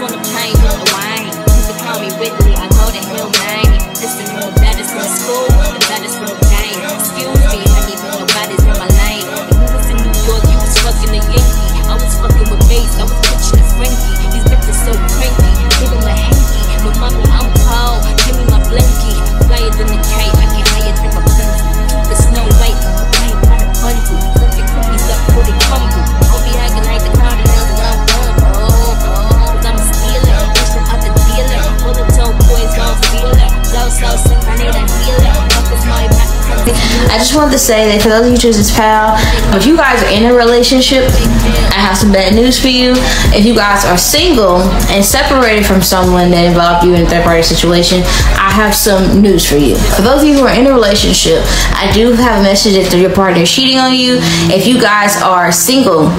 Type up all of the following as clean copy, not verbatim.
wanna paint with the wine. People call me Whitney, I go to Hill 90. Listen, I'm the baddest in school, the baddest in the game. Excuse me, I need nobody's in my lane. If you was in New York, you was fucking a Yankee. I was fucking with Bass, I was pitching a Frankie. These bitches so cranky, give them a hanky. No mommy, I'm cold, give me my blankie. Flyer than the kite, I get higher than my blankie. The Snow White, I ain't trying to bundle. Perfect cookies up for the crumble. Don't be acting like the crowd and I'm done, cause I'm stealing, pushing out the dealer. All the toe boys gon' feel it. Slow, sing, I need a healer. I just wanted to say that for those of you choosing this pal, if you guys are in a relationship, I have some bad news for you. If you guys are single and separated from someone that involved you in a third party situation, I have some news for you. For those of you who are in a relationship, I do have a message that your partner is cheating on you. If you guys are single,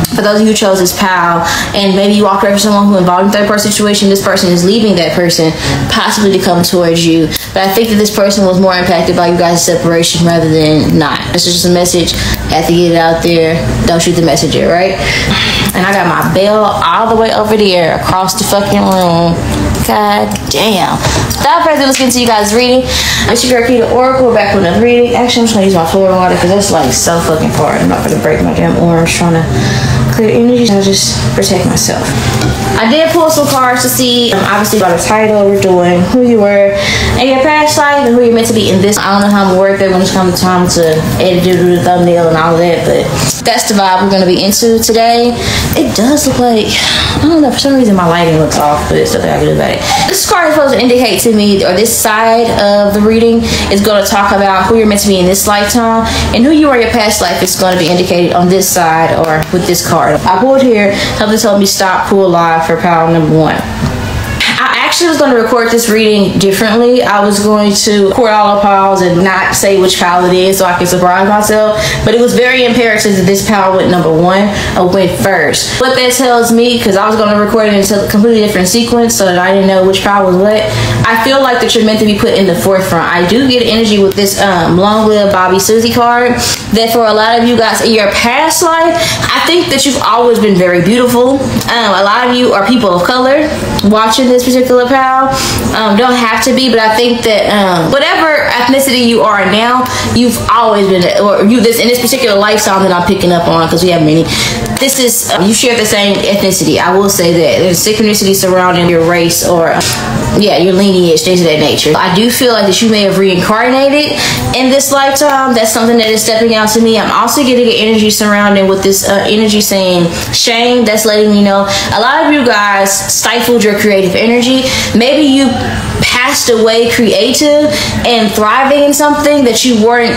for those of you who chose this pal, and maybe you walked away from someone who involved in a third party situation, this person is leaving that person, possibly to come towards you. But I think that this person was more impacted by you guys' separation rather than not. This is just a message. I have to get it out there. Don't shoot the messenger, right? And I got my bell all the way over there across the fucking room. God damn. Without further ado, let's get into you guys' reading. It's your girl Key, the Oracle, back with another reading. Actually, I'm just gonna use my Florida water because that's like so fucking far. I'm not gonna break my damn orange trying to clear energy. I'll just protect myself. I did pull some cards to see, obviously, by the title, we're doing who you were in your past life and who you're meant to be in this. I don't know how I'm gonna work it when it's come time to edit it, do the thumbnail and all of that, but that's the vibe we're gonna be into today. It does look like, I don't know, for some reason my lighting looks off, but it's nothing I can do about it. This card is supposed to indicate to me, or this side of the reading is going to talk about who you're meant to be in this lifetime, and who you are in your past life is going to be indicated on this side or with this card. I pulled here, something told me stop, pull live for pile number 1. I actually was going to record this reading differently. I was going to record all the piles and not say which pile it is so I can surprise myself. But it was very imperative that this pile went number 1 or went first. What that tells me, because I was going to record it in a completely different sequence so that I didn't know which pile was what. I feel like that you're meant to be put in the forefront. I do get energy with this long-lived Bobby Susie card. That for a lot of you guys in your past life, I think that you've always been very beautiful. A lot of you are people of color watching this particular pal. Don't have to be, but I think that whatever ethnicity you are now, you've always been, or you this in this particular lifestyle that I'm picking up on, because we have many. This is you share the same ethnicity. I will say that there's synchronicity surrounding your race or your lineage, things of that nature. I do feel like that you may have reincarnated in this lifetime. That's something that is stepping out to me. I'm also getting an energy surrounding with this energy saying shame. That's letting me know a lot of you guys stifled your creative energy. Maybe you passed away creative and thriving in something that you weren't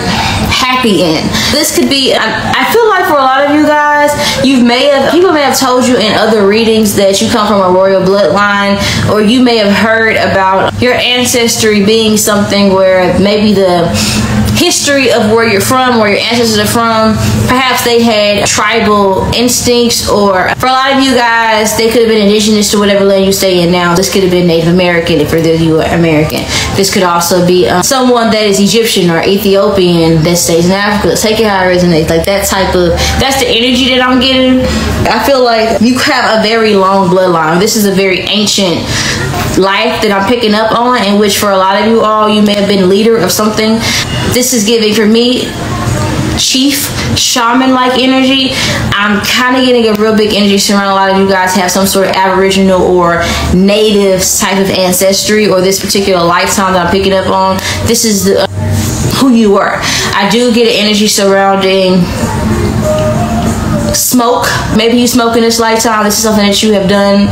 happy in. This could be, I feel like for a lot of you guys, people may have told you in other readings that you come from a royal bloodline, or you may have heard about your ancestry being something where maybe the history of where you're from, where your ancestors are from, perhaps they had tribal instincts, or for a lot of you guys, they could have been indigenous to whatever land you stay in now. This could have been Native American if for those of you are American. This could also be someone that is Egyptian or Ethiopian that stays in Africa. Take it how it resonates. Like that type of, that's the energy that I'm getting. I feel like you have a very long bloodline. This is a very ancient life that I'm picking up on, in which for a lot of you all, you may have been leader of something. This is giving, for me, chief shaman-like energy. I'm kind of getting a real big energy surrounding a lot of you guys have some sort of aboriginal or native type of ancestry, or this particular lifetime that I'm picking up on. This is the, who you were. I do get an energy surrounding smoke. Maybe you smoke in this lifetime. This is something that you have done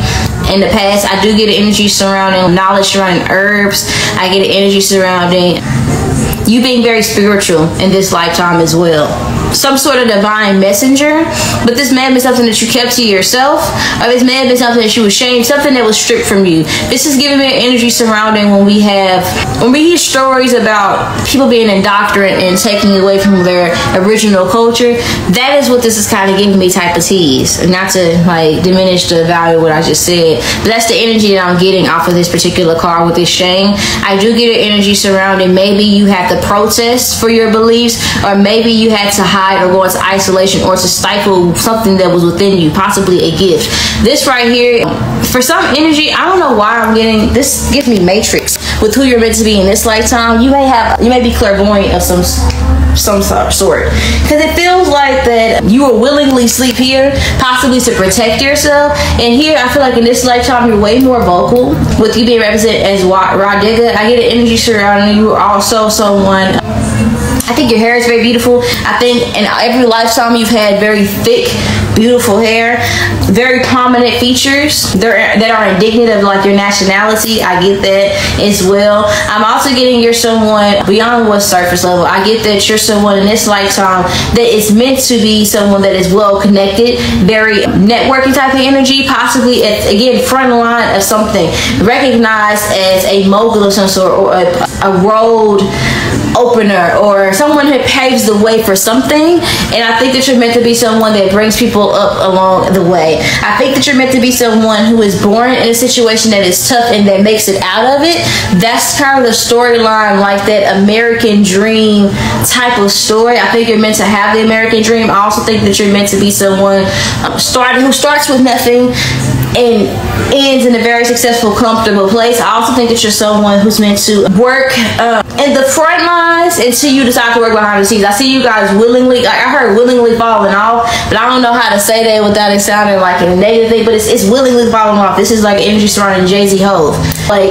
in the past. I do get an energy surrounding knowledge surrounding herbs. I get an energy surrounding you being very spiritual in this lifetime as well. Some sort of divine messenger, but this may have been something that you kept to yourself, or this may have been something that you were ashamed, something that was stripped from you. This is giving me an energy surrounding when we hear stories about people being indoctrinated and taking away from their original culture. That is what this is kind of giving me type of tease. Not to like diminish the value of what I just said, but that's the energy that I'm getting off of this particular card with this shame. I do get an energy surrounding maybe you had to protest for your beliefs, or maybe you had to hide hide or go into isolation or to stifle something that was within you, possibly a gift. This right here, for some energy, I don't know why I'm getting this. Gives me matrix with who you're meant to be in this lifetime. You may be clairvoyant of some sort, because it feels like that you will willingly sleep here, possibly to protect yourself. And here I feel like in this lifetime you're way more vocal, with you being represented as Radiga. I get an energy surrounding you. Also someone, I think your hair is very beautiful. I think in every lifetime you've had very thick, beautiful hair, very prominent features that are indicative of like your nationality. I get that as well. I'm also getting you're someone beyond what's surface level. I get that you're someone in this lifetime that is meant to be someone that is well connected, very networking type of energy, possibly at, again, front line of something, recognized as a mogul of some sort, or a road opener, or someone who paves the way for something. And I think that you're meant to be someone that brings people up along the way. I think that you're meant to be someone who is born in a situation that is tough and that makes it out of it. That's kind of the storyline, like that American dream type of story. I think you're meant to have the American dream. I also think that you're meant to be someone who starts with nothing and ends in a very successful, comfortable place. I also think that you're someone who's meant to work in the front lines until you decide to work behind the scenes. I see you guys willingly, like I heard willingly falling off, but I don't know how to say that without it sounding like a negative thing, but it's willingly falling off. This is like energy surrounding Jay-Z Hove. Like,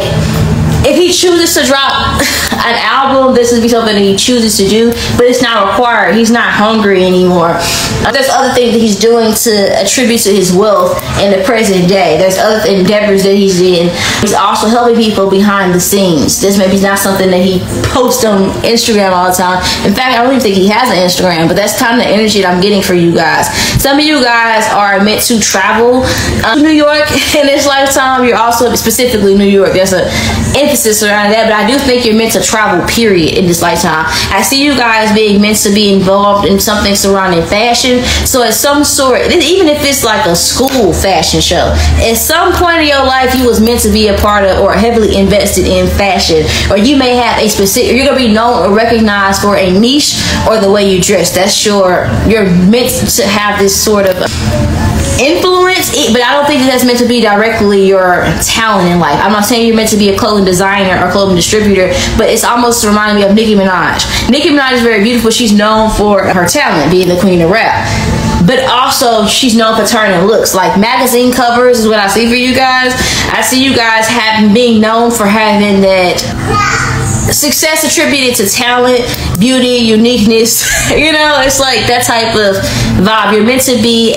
if he chooses to drop an album, this would be something that he chooses to do, but it's not required. He's not hungry anymore. There's other things that he's doing to attribute to his wealth in the present day. There's other endeavors that he's in. He's also helping people behind the scenes. This maybe is not something that he posts on Instagram all the time. In fact, I don't even think he has an Instagram, but that's kind of the energy that I'm getting for you guys. Some of you guys are meant to travel to New York in this lifetime. You're also specifically New York. There's an emphasis around that, but I do think you're meant to travel, period, in this lifetime. I see you guys being meant to be involved in something surrounding fashion. So at some sort, even if it's like a school fashion show, at some point in your life you was meant to be a part of or heavily invested in fashion, or you may have a specific, you're gonna be known or recognized for a niche or the way you dress. That's you're meant to have this sort of influence, but I don't think that's meant to be directly your talent in life. I'm not saying you're meant to be a clothing designer or clothing distributor, but it's almost reminding me of Nicki Minaj. Nicki Minaj is very beautiful. She's known for her talent, being the queen of rap, but also she's known for turning looks. Like magazine covers is what I see for you guys. I see you guys being known for having that success attributed to talent, beauty, uniqueness. You know, it's like that type of vibe. You're meant to be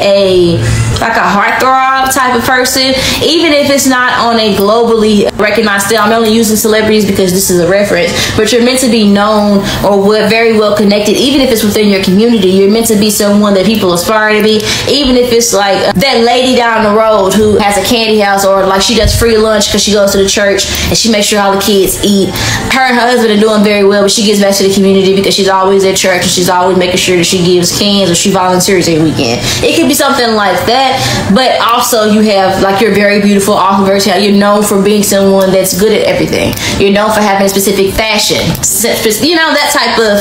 like a heartthrob type of person, even if it's not on a globally recognized scale. I'm only using celebrities because this is a reference, but you're meant to be known or very well connected. Even if it's within your community, you're meant to be someone that people aspire to be. Even if it's like that lady down the road who has a candy house, or like she does free lunch because she goes to the church and she makes sure all the kids eat. Her and her husband are doing very well, but she gives back to the community because she's always at church and she's always making sure that she gives cans or she volunteers every weekend. It could be something like that. But also you have, like, you're very beautiful, also very talented. You're known for being someone that's good at everything. You're known for having a specific fashion, you know, that type of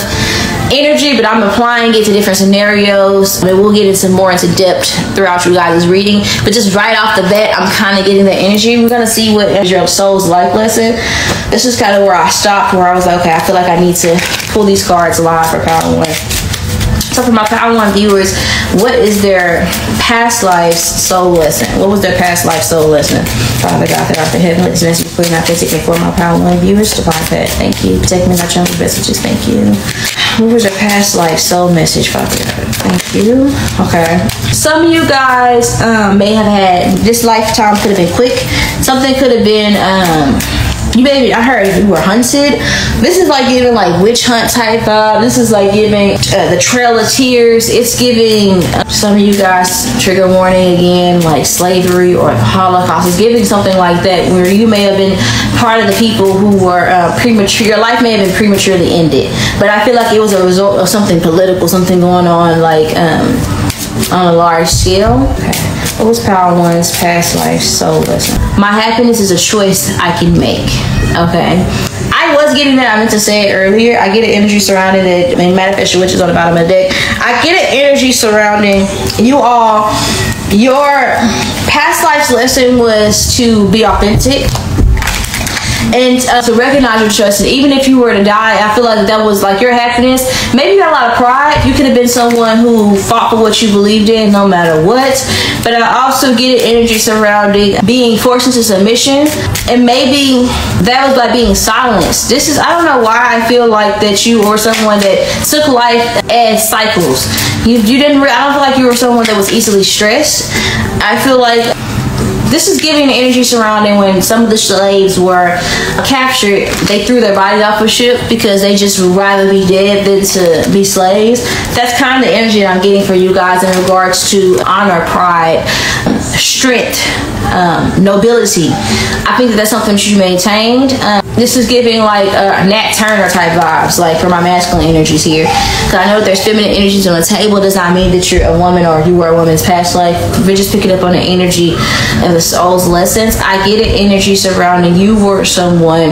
energy, but I'm applying it to different scenarios. I mean, we'll get into more into depth throughout you guys' reading, but just right off the bat, I'm kind of getting the energy. We're going to see what is your soul's life lesson. This is kind of where I stopped, where I was like, okay, I feel like I need to pull these cards live for Power 1. So for my Power 1 viewers, what is their past life's soul lesson? What was their past life soul lesson? Father God, that art of heaven, this message is putting out there for my Power 1 viewers. Divine Pet, thank you. Protect me, my jungle messages, thank you. What was their past life soul message, Father God? Thank you. Okay. Some of you guys may have had, this lifetime could have been quick. Something could have been, I heard you were hunted. This is like giving like witch hunt type vibe. This is like giving the Trail of Tears. It's giving some of you guys, trigger warning again, like slavery or Holocaust. It's giving something like that, where you may have been part of the people who were premature. Your life may have been prematurely ended, but I feel like it was a result of something political, something going on, like on a large scale. Okay. What was Power One's past life soul lesson? My happiness is a choice I can make. Okay. I was getting that. I meant to say it earlier. I get an energy surrounding it. I mean, Manifest Your Wishes on the bottom of the deck. I get an energy surrounding you all. Your past life's lesson was to be authentic. And to recognize your trust. And even if you were to die, I feel like that was like your happiness. Maybe you got a lot of pride. You could have been someone who fought for what you believed in no matter what. But I also get an energy surrounding being forced into submission. And maybe that was by being silenced. I don't know why I feel like that you were someone that took life as cycles. I don't feel like you were someone that was easily stressed. I feel like this is giving the energy surrounding when some of the slaves were captured. They threw their bodies off a ship because they just would rather be dead than to be slaves. That's kind of the energy that I'm getting for you guys in regards to honor, pride, strength, nobility. I think that's something that you maintained. This is giving like Nat Turner type vibes, like for my masculine energies here. Because I know that there's feminine energies on the table. Does not mean that you're a woman or you were a woman's past life. We're just picking up on the energy of the soul's lessons. I get an energy surrounding you were someone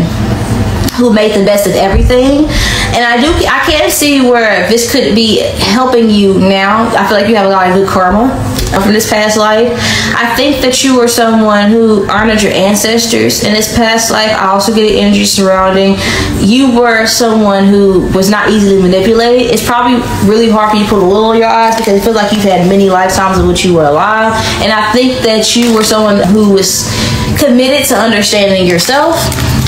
who made the best of everything. And I can see where this could be helping you now. I feel like you have a lot of good karma from this past life. I think that you were someone who honored your ancestors in this past life. I also get an energy surrounding you were someone who was not easily manipulated. It's probably really hard for you to put a wool on your eyes because it feels like you've had many lifetimes in which you were alive. And I think that you were someone who was committed to understanding yourself,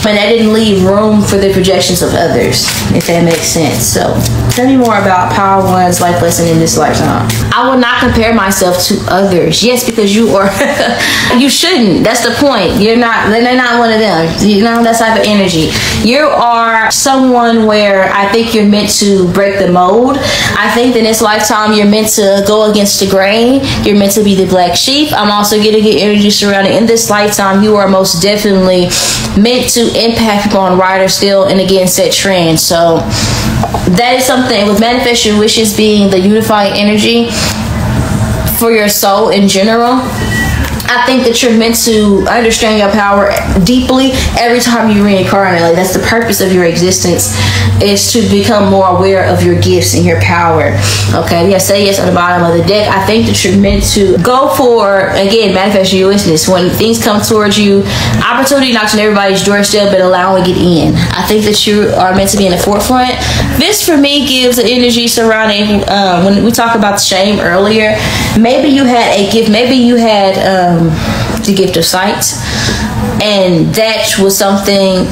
and that didn't leave room for the projections of others, if that makes sense. So tell me more about Power One's life lesson in this lifetime. I will not compare myself to others. Yes, because you are you shouldn't. That's the point. They're not one of them. You know, that type of energy. You are someone where I think you're meant to break the mold. I think in this lifetime you're meant to go against the grain. You're meant to be the black sheep. I'm also getting good energy surrounding in this lifetime. You are most definitely meant to impact upon wider scale and again set trends. So that is something with Manifest Your Wishes being the unifying energy for your soul in general. I think that you're meant to understand your power deeply every time you reincarnate. Like that's the purpose of your existence, is to become more aware of your gifts and your power. Okay, yeah, say yes on the bottom of the deck. I think that you're meant to go for, again, manifest your wishes. When things come towards you, opportunity knocks on everybody's doorstep, but allowing it in. I think that you are meant to be in the forefront. This for me gives an energy surrounding when we talk about shame earlier. Maybe you had a gift. Maybe you had the gift of sight, and that was something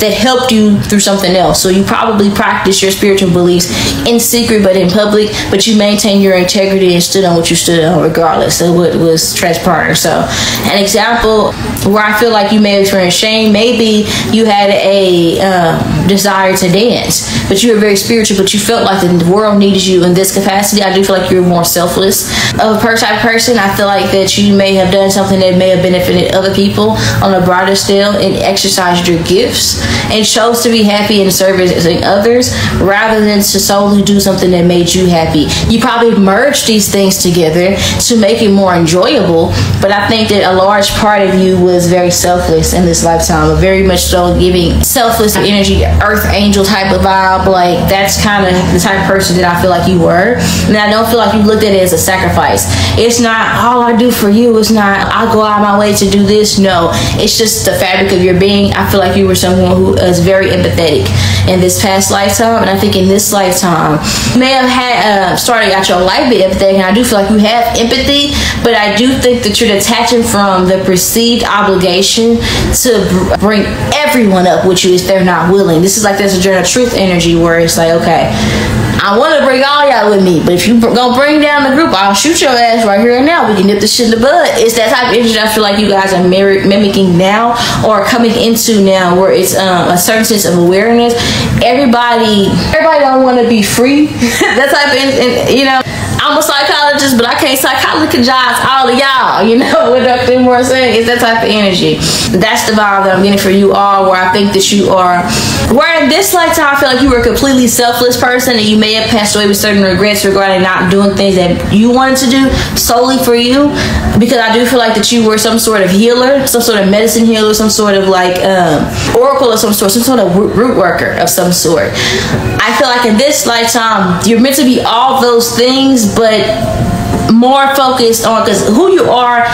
that helped you through something else. So you probably practice your spiritual beliefs in secret but in public, but you maintain your integrity and stood on what you stood on regardless of what was transpiring. So an example where I feel like you may have experienced shame, maybe you had a desire to dance, but you were very spiritual, but you felt like the world needed you in this capacity. I do feel like you're more selfless of a type of person. I feel like that you may have done something that may have benefited other people on a broader scale and exercised your gifts and chose to be happy in servicing others rather than to solely do something that made you happy. You probably merged these things together to make it more enjoyable, but I think that a large part of you was very selfless in this lifetime, very much so giving selfless energy, earth angel type of vibe. Like that's kind of the type of person that I feel like you were. And I don't feel like you looked at it as a sacrifice. It's not all I do for you. It's not I go out of my way to do this. No, it's just the fabric of your being. I feel like you were someone who is very empathetic in this past lifetime, and I think in this lifetime you may have had started out your life being empathetic, and I do feel like you have empathy, but I do think that you're detaching from the perceived obligation to bring everyone up with you if they're not willing. This is like there's a journal of truth energy where it's like, okay, I want to bring all y'all with me, but if you gonna bring down the group, I'll shoot your ass right here and now. We can nip this shit in the bud. It's that type of energy I feel like you guys are mimicking now or coming into now, where it's a certain sense of awareness. Everybody don't want to be free. That type of, you know, I'm I'm a psychologist, but I can't psychologize all of y'all, you know what Dr. Moore saying? It's that type of energy. That's the vibe that I'm getting for you all, where I think that you are, where in this lifetime I feel like you were a completely selfless person and you may have passed away with certain regrets regarding not doing things that you wanted to do solely for you, because I do feel like that you were some sort of healer, some sort of medicine healer, some sort of like oracle of some sort of root worker of some sort. I feel like in this lifetime you're meant to be all those things, but more focused on, because who you are,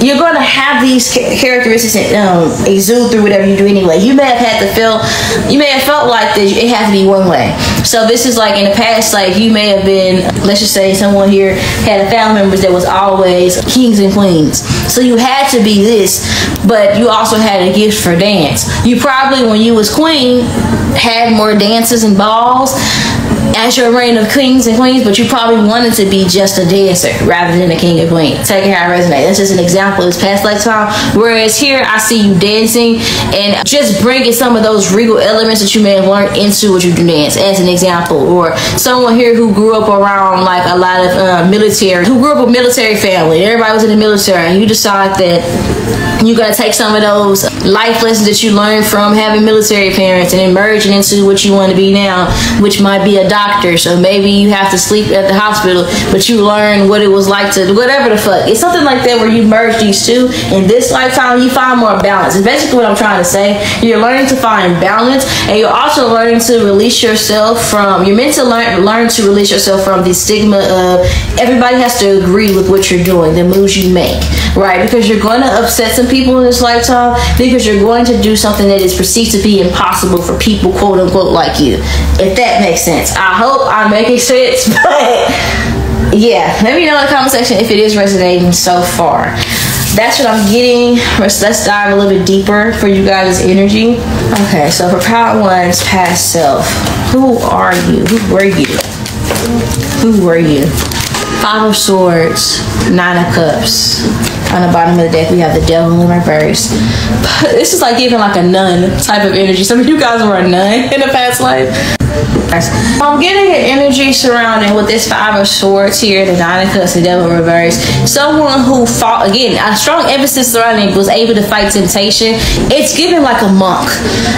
you're going to have these characteristics that exude through whatever you do anyway. You may have felt like that it has to be one way. So this is like in the past, like you may have been, let's just say someone here had a family member that was always kings and queens. So you had to be this, but you also had a gift for dance. You probably, when you was queen, had more dances and balls as your reign of kings and queens, but you probably wanted to be just a dancer rather than a king and queen. Take it how it resonates. That's just an example of this past lifetime. Whereas here, I see you dancing and just bringing some of those regal elements that you may have learned into what you do dance, as an example. Or someone here who grew up around like a lot of military, who grew up with military family. Everybody was in the military, and you decide that you gotta take some of those life lessons that you learned from having military parents and then merging into what you want to be now, which might be a doctor. So maybe you have to sleep at the hospital, but you learn what it was like to whatever the fuck. It's something like that where you merge these two. In this lifetime, you find more balance. It's basically what I'm trying to say. You're learning to find balance, and you're also learning to release yourself from, you're meant to learn to release yourself from the stigma of everybody has to agree with what you're doing, the moves you make, right? Because you're going to upset some people in this lifetime, because you're going to do something that is perceived to be impossible for people, quote unquote, like you. If that makes sense. I hope I'm making sense, but yeah, let me know in the comment section if it is resonating so far. That's what I'm getting. Let's dive a little bit deeper for you guys' energy. Okay, so for Power One's past self, who are you? Who were you? Who were you? Five of Swords, Nine of Cups. On the bottom of the deck, we have the Devil in reverse. But this is like giving like a nun type of energy. Some of you guys were a nun in a past life. I'm getting an energy surrounding with this Five of Swords here, the Nine of Cups, the Devil in reverse. Someone who fought, again, a strong emphasis surrounding, was able to fight temptation. It's giving like a monk.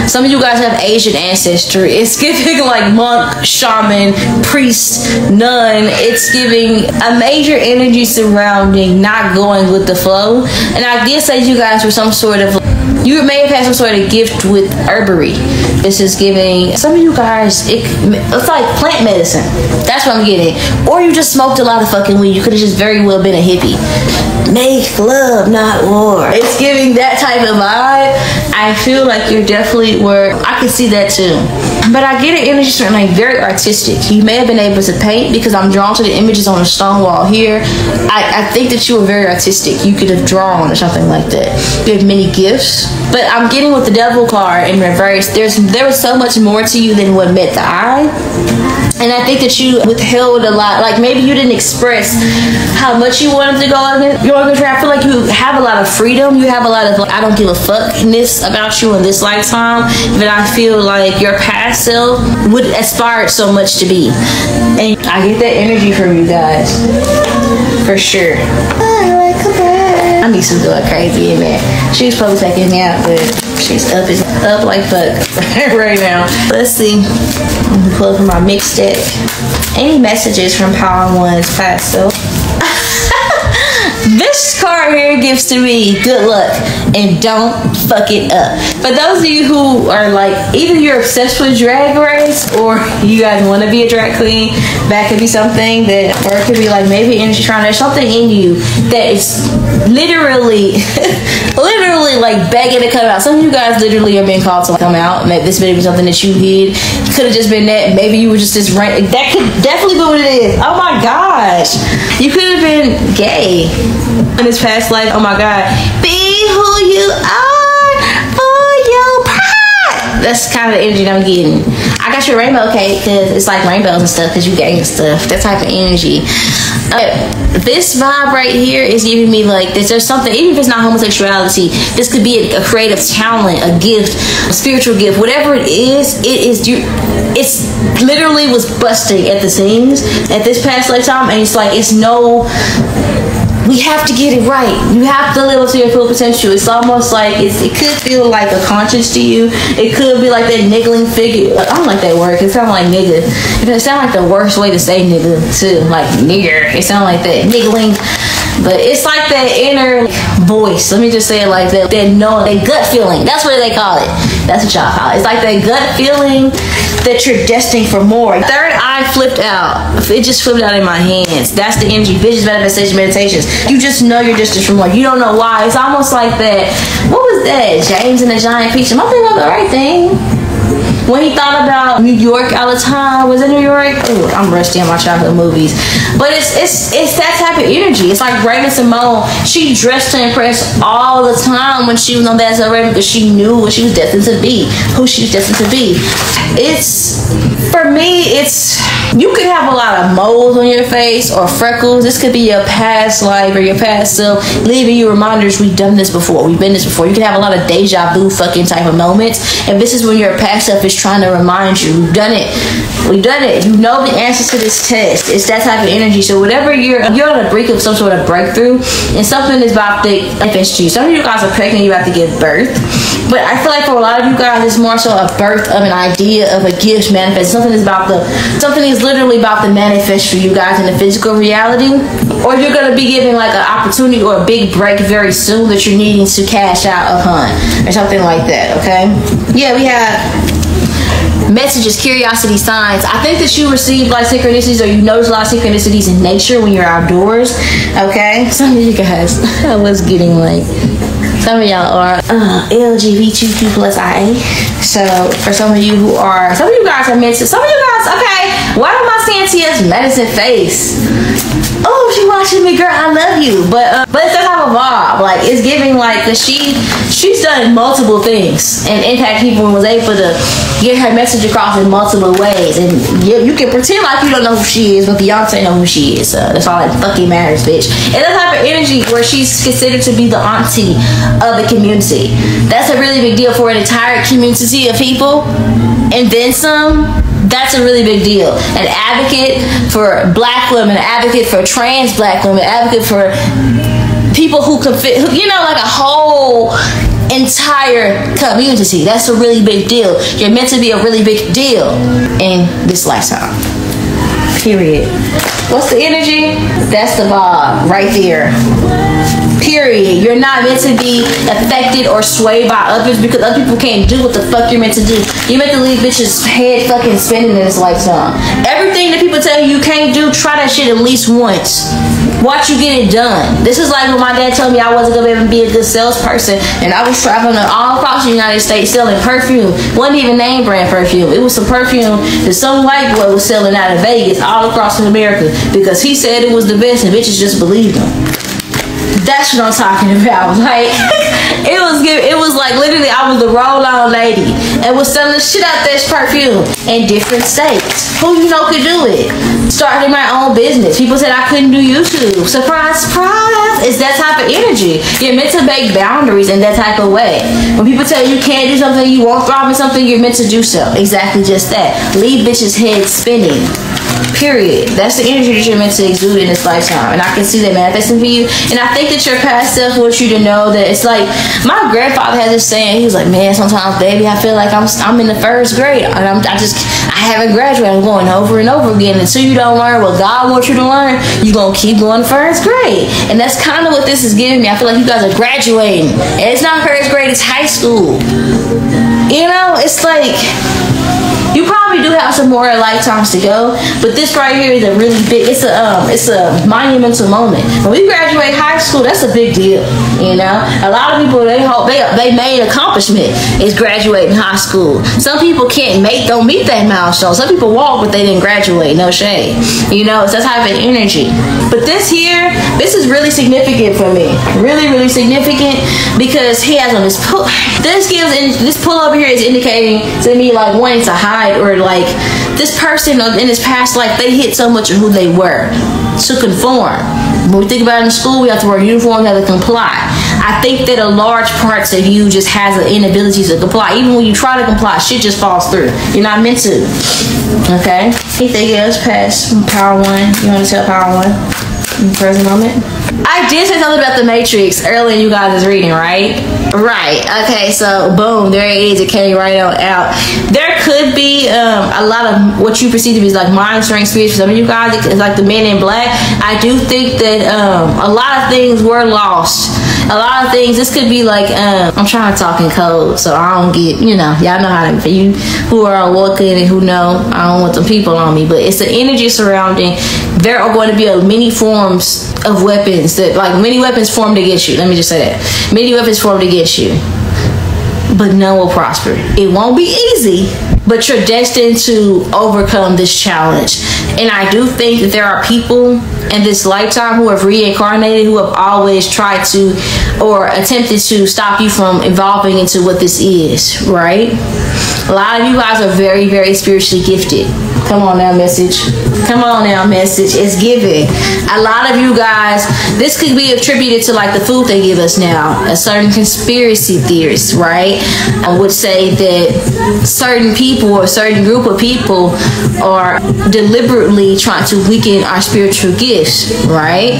Some of you guys have Asian ancestry. It's giving like monk, shaman, priest, nun. It's giving a major energy surrounding not going with the flow. And I did say you guys were some sort of, you may have had some sort of gift with herbery. This is giving some of you guys, it's like plant medicine. That's what I'm getting. Or you just smoked a lot of fucking weed. You could have just very well been a hippie. Make love, not war. It's giving that type of vibe. I feel like you're definitely where I can see that too. But I get an energy certainly very artistic. You may have been able to paint, because I'm drawn to the images on the stone wall here. I think that you were very artistic. You could have drawn or something like that. You have many gifts. But I'm getting with the Devil card in reverse, there was so much more to you than what met the eye. And I think that you withheld a lot. Like maybe you didn't express how much you wanted to go on. I feel like you have a lot of freedom. You have a lot of like, I don't give a fuckness about you in this lifetime. But I feel like your past self would aspire so much to be. And I get that energy from you guys. For sure. I need some going crazy in there. She's probably taking me out, but she's up like fuck right now. Let's see. I'm gonna pull up my mixed deck. Any messages from Power One's past self? This card here gives to me good luck and don't fuck it up. For those of you who are like, either you're obsessed with Drag Race or you guys want to be a drag queen, that could be something that, or it could be like maybe energy trying, there's something in you that is literally like begging to come out. Some of you guys literally are being called to come out. Maybe this may be something that you hid. Could have just been that. Maybe you were just this rank. That could definitely be what it is. Oh my gosh. You could have been gay in this past life. Oh my god. Be who you are for your pride. That's kind of the energy that I'm getting. I got your rainbow cake because it's like rainbows and stuff because you gang stuff. That type of energy. This vibe right here is giving me like this. There's something, even if it's not homosexuality, this could be a creative talent, a gift, a spiritual gift, whatever it is. It's literally was busting at the seams at this past lifetime, and it's like we have to get it right. You have to live up to your full potential. It's almost like it could feel like a conscience to you. It could be like that niggling figure. I don't like that word. It sounds like nigga. It sounds like the worst way to say nigga too. Like nigger. It sounds like that niggling. But it's like that inner voice. Let me just say it like that. That knowing, that gut feeling. That's what they call it. That's what y'all call it. It's like that gut feeling that you're destined for more. Third eye flipped out. It just flipped out in my hands. That's the energy. Visions, manifestation, meditations. You just know you're destined for more. You don't know why. It's almost like that. What was that? James and the Giant Peach. Am I thinking about the right thing? When he thought about New York all the time. Was it New York? Ooh, I'm rusty on my childhood movies. But it's that type of energy. It's like Raven Simone. She dressed to impress all the time when she was on That's So Raven because she knew what she was destined to be, who she was destined to be. For me, you could have a lot of moles on your face or freckles. This could be your past life or your past self leaving you reminders. We've done this before. We've been this before. You can have a lot of deja vu fucking type of moments. And this is when your past self is trying to remind you. We've done it. We've done it. You know the answers to this test. It's that type of energy. So whatever you're on the brink of some sort of breakthrough and something is about to manifest you. Some of you guys are pregnant. You're about to give birth. But I feel like for a lot of you guys, it's more so a birth of an idea of a gift manifest. Something is literally about to manifest for you guys in the physical reality, or you're going to be given like an opportunity or a big break very soon that you're needing to cash out upon or something like that. Okay, yeah, we have messages, curiosity, signs. I think that you receive like synchronicities, or you notice a lot of synchronicities in nature when you're outdoors. Okay, some of you guys, I was getting like, some of y'all are LGBTQ plus IA. So for some of you guys are meant to, some of you guys, okay, why am I saying Tia's medicine face? Oh, she watching me, girl, I love you. But it's that type of vibe. Like, it's giving like that she's done multiple things and impact people and was able to get her message across in multiple ways. And you can pretend like you don't know who she is, but Beyonce know who she is. So that's all that fucking matters, bitch. And that type of energy where she's considered to be the auntie of the community. That's a really big deal for an entire community of people. And then some. That's a really big deal. An advocate for black women, an advocate for trans black women, an advocate for people who can fit, like a whole entire community. That's a really big deal. You're meant to be a really big deal in this lifetime. Period. What's the energy? That's the vibe right there. Period. You're not meant to be affected or swayed by others because other people can't do what the fuck you're meant to do. You're meant to leave bitches' head fucking spinning in this lifetime. Everything that people tell you can't do, try that shit at least once. Watch you get it done. This is like when my dad told me I wasn't gonna be able to be a good salesperson, and I was traveling all across the United States selling perfume. Wasn't even name brand perfume. It was some perfume that some white boy was selling out of Vegas all across America because he said it was the best and bitches just believed him. That's what I'm talking about. Like, it was like literally I was the roll-on lady and was selling the shit out this perfume in different states. Who you know could do it? Starting my own business. People said I couldn't do YouTube. Surprise, surprise. It's that type of energy. You're meant to make boundaries in that type of way. When people tell you can't do something, you won't thrive in something, you're meant to do so. Exactly just that. Leave bitches' heads spinning. Period. That's the energy that you're meant to exude in this lifetime, and I can see that manifesting for you. And I think that your past self wants you to know that it's like my grandfather had this saying. He was like, "Man, sometimes, baby, I feel like I'm in the first grade, and I haven't graduated. I'm going over and over again until you don't learn what God wants you to learn. You're gonna keep going to first grade." And that's kind of what this is giving me. I feel like you guys are graduating, and it's not first grade; it's high school. It's like. You probably do have some more lifetimes to go, but this right here is a really big. It's a monumental moment. When we graduate high school, that's a big deal. A lot of people they main accomplishment is graduating high school. Some people don't meet that milestone. Some people walk, but they didn't graduate. No shade. It's that type of energy. But this is really significant for me. Really, really significant because he has on this pull. This pull over here is indicating to me like wanting to hide. pride, or like this person in his past life, they hid so much of who they were to conform. When we think about it in school, we have to wear uniforms, we have to comply. I think that a large parts of you just has an inability to comply. Even when you try to comply, shit just falls through. You're not meant to. Okay? Anything else past Power 1? You want to tell Power 1 in the present moment? I did say something about the Matrix earlier in you guys' reading, right? Right. Okay, so boom, there it is. It came right on out. There could be a lot of what you perceive to be like monitoring spirits for some of you guys. It's like the Men in Black. I do think that a lot of things were lost. A lot of things, this could be like, I'm trying to talk in code, so I don't get, y'all know how to, for you who are walking and who know, I don't want them people on me, but it's the energy surrounding. There are going to be many forms of weapons that, like, many weapons formed against you. Let me just say that. Many weapons formed against you, but none will prosper. It won't be easy, but you're destined to overcome this challenge. And I do think that there are people in this lifetime who have reincarnated, who have always tried to or attempted to stop you from evolving into what this is, right? A lot of you guys are very, very spiritually gifted. Come on now, message. Come on now, message. It's giving. A lot of you guys, this could be attributed to like the food they give us now. A certain conspiracy theorists, right? I would say that certain people or a certain group of people are deliberately trying to weaken our spiritual gifts, right?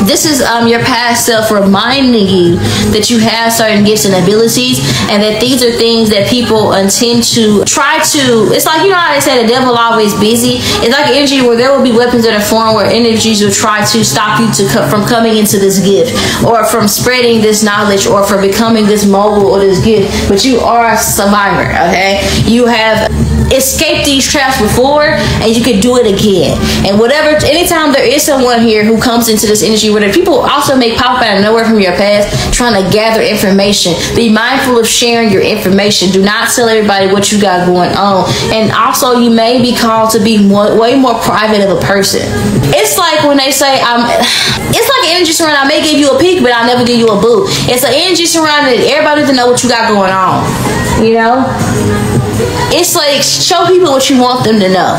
This is your past self reminding you that you have certain gifts and abilities, and that these are things that people intend to try to, it's like, how they say the devil always busy. It's like an energy where there will be weapons that are formed, where energies will try to stop you from coming into this gift, or from spreading this knowledge, or from becoming this mogul or this gift. But you are a survivor, okay? You have escaped these traps before, and you can do it again. And whatever, anytime there is someone here who comes into this energy, where the people also may pop out of nowhere from your past trying to gather information, be mindful of sharing your information. Do not tell everybody what you got going on. And also, you may be called to be way more private of a person. It's like when they say, it's like an energy surrounding, I may give you a peek, but I'll never give you a boo. It's an energy surrounding that everybody needs to know what you got going on. It's like, show people what you want them to know.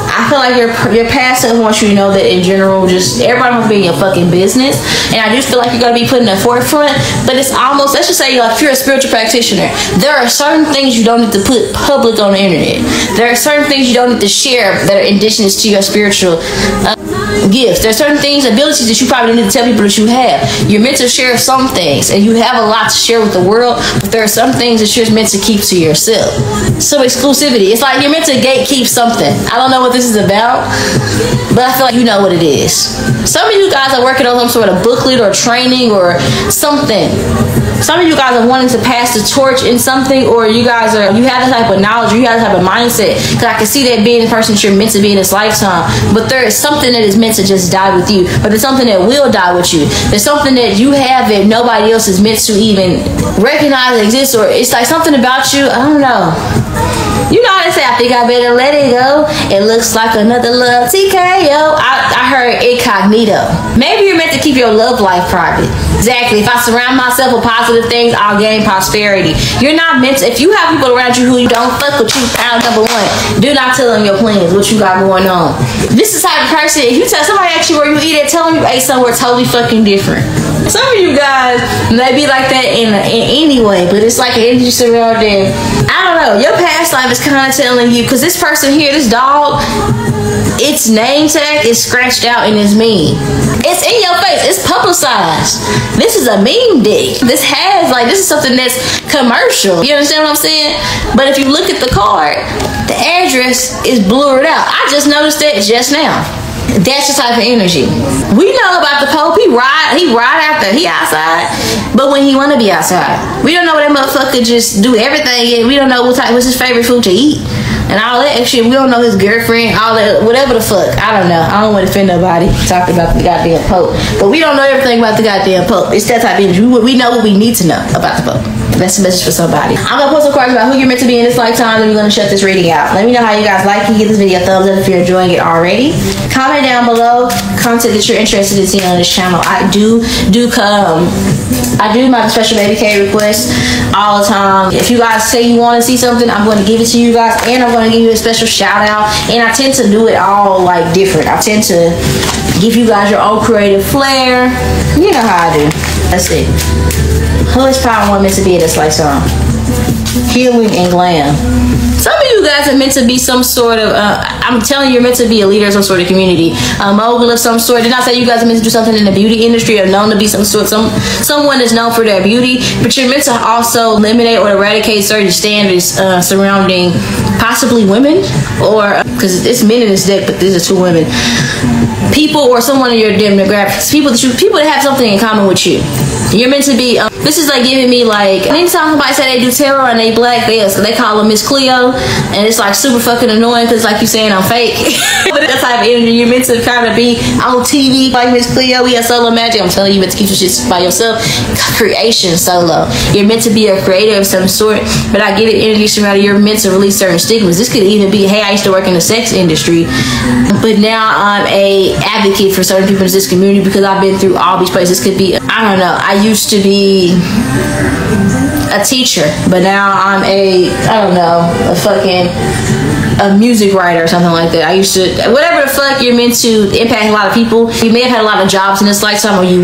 I feel like your past self wants you to know that in general, just everybody wants to be in your fucking business. And I just feel like you're going to be put in the forefront. But it's almost, let's just say, like, if you're a spiritual practitioner, there are certain things you don't need to put public on the internet. There are certain things you don't need to share that are indigenous to your spiritual gifts. There are certain things, abilities that you probably need to tell people that you have. You're meant to share some things, and you have a lot to share with the world, but there are some things that you're meant to keep to yourself. So exclusivity, it's like you're meant to gatekeep something. I don't know what this is about, but I feel like you know what it is. Some of you guys are working on some sort of booklet or training or something. Some of you guys are wanting to pass the torch in something, or you have the type of knowledge, or you have the type of mindset, because I can see that being the person that you're meant to be in this lifetime. But there is something that is meant to just die with you, but there's something that will die with you. There's something that you have that nobody else is meant to even recognize exists, or it's like something about you, I don't know. You know how they say, I think I better let it go. It looks like another love TKO. I heard incognito. Maybe you're meant to keep your love life private. Exactly. If I surround myself with positive things, I'll gain prosperity. You're not meant to, if you have people around you who you don't fuck with, you pound number one, do not tell them your plans, what you got going on. This is the type of person, if you tell somebody actually where you eat at, tell them you ate somewhere totally fucking different. Some of you guys may be like that in any way, but it's like an energy surrounding. I don't know. Your past life is kind of telling you, because this person here, this dog, its name tag is scratched out and it's mean. It's in your face. It's publicized. This is a meme dick. This is something that's commercial. You understand what I'm saying? But if you look at the card, the address is blurred out. I just noticed that just now. That's the type of energy. We know about the Pope. He ride after he outside, but when he want to be outside, we don't know what that motherfucker just do everything yet. We don't know what's his favorite food to eat and all that shit. We don't know his girlfriend, all that, whatever the fuck. I don't know. I don't want to offend nobody talking about the goddamn Pope, but we don't know everything about the goddamn Pope. It's that type of energy. We know what we need to know about the Pope. That's a message for somebody. I'm gonna post some cards about who you're meant to be in this lifetime, and we're gonna shut this reading out. Let me know how you guys like it. Give this video a thumbs up if you're enjoying it already. Comment down below. content that you're interested in seeing on this channel. I do my special baby K requests all the time. If you guys say you want to see something, I'm going to give it to you guys, and I'm going to give you a special shout out. And I tend to do it all like different. I tend to give you guys your own creative flair. You know how I do. Let's see. Who is power one meant to be in this lifetime? Healing and glam. Some of you guys are meant to be some sort of, I'm telling you, you're meant to be a leader of some sort of community, a mogul of some sort. Did not say you guys are meant to do something in the beauty industry or known to be someone that's known for their beauty, but you're meant to also eliminate or eradicate certain standards surrounding possibly women, or because it's men in this deck, but these are two women. People or someone in your demographics, people that have something in common with you. You're meant to be. This is like giving me like anytime somebody say they do tarot and they black, they call them Miss Cleo, and it's like super fucking annoying because like you saying I'm fake. But that type of energy, you're meant to kind of be on TV like Miss Cleo. We have solo magic. I'm telling you, meant to keep your shit by yourself. Creation solo. You're meant to be a creator of some sort. But I get it, energy surrounding. You're meant to release certain stigmas. This could even be, hey, I used to work in the sex industry, but now I'm a advocate for certain people in this community because I've been through all these places. This could be, I don't know. I used to be a teacher, but now I'm a music writer or something like that. I used to, whatever the fuck, you're meant to impact a lot of people. You may have had a lot of jobs in this lifetime, or you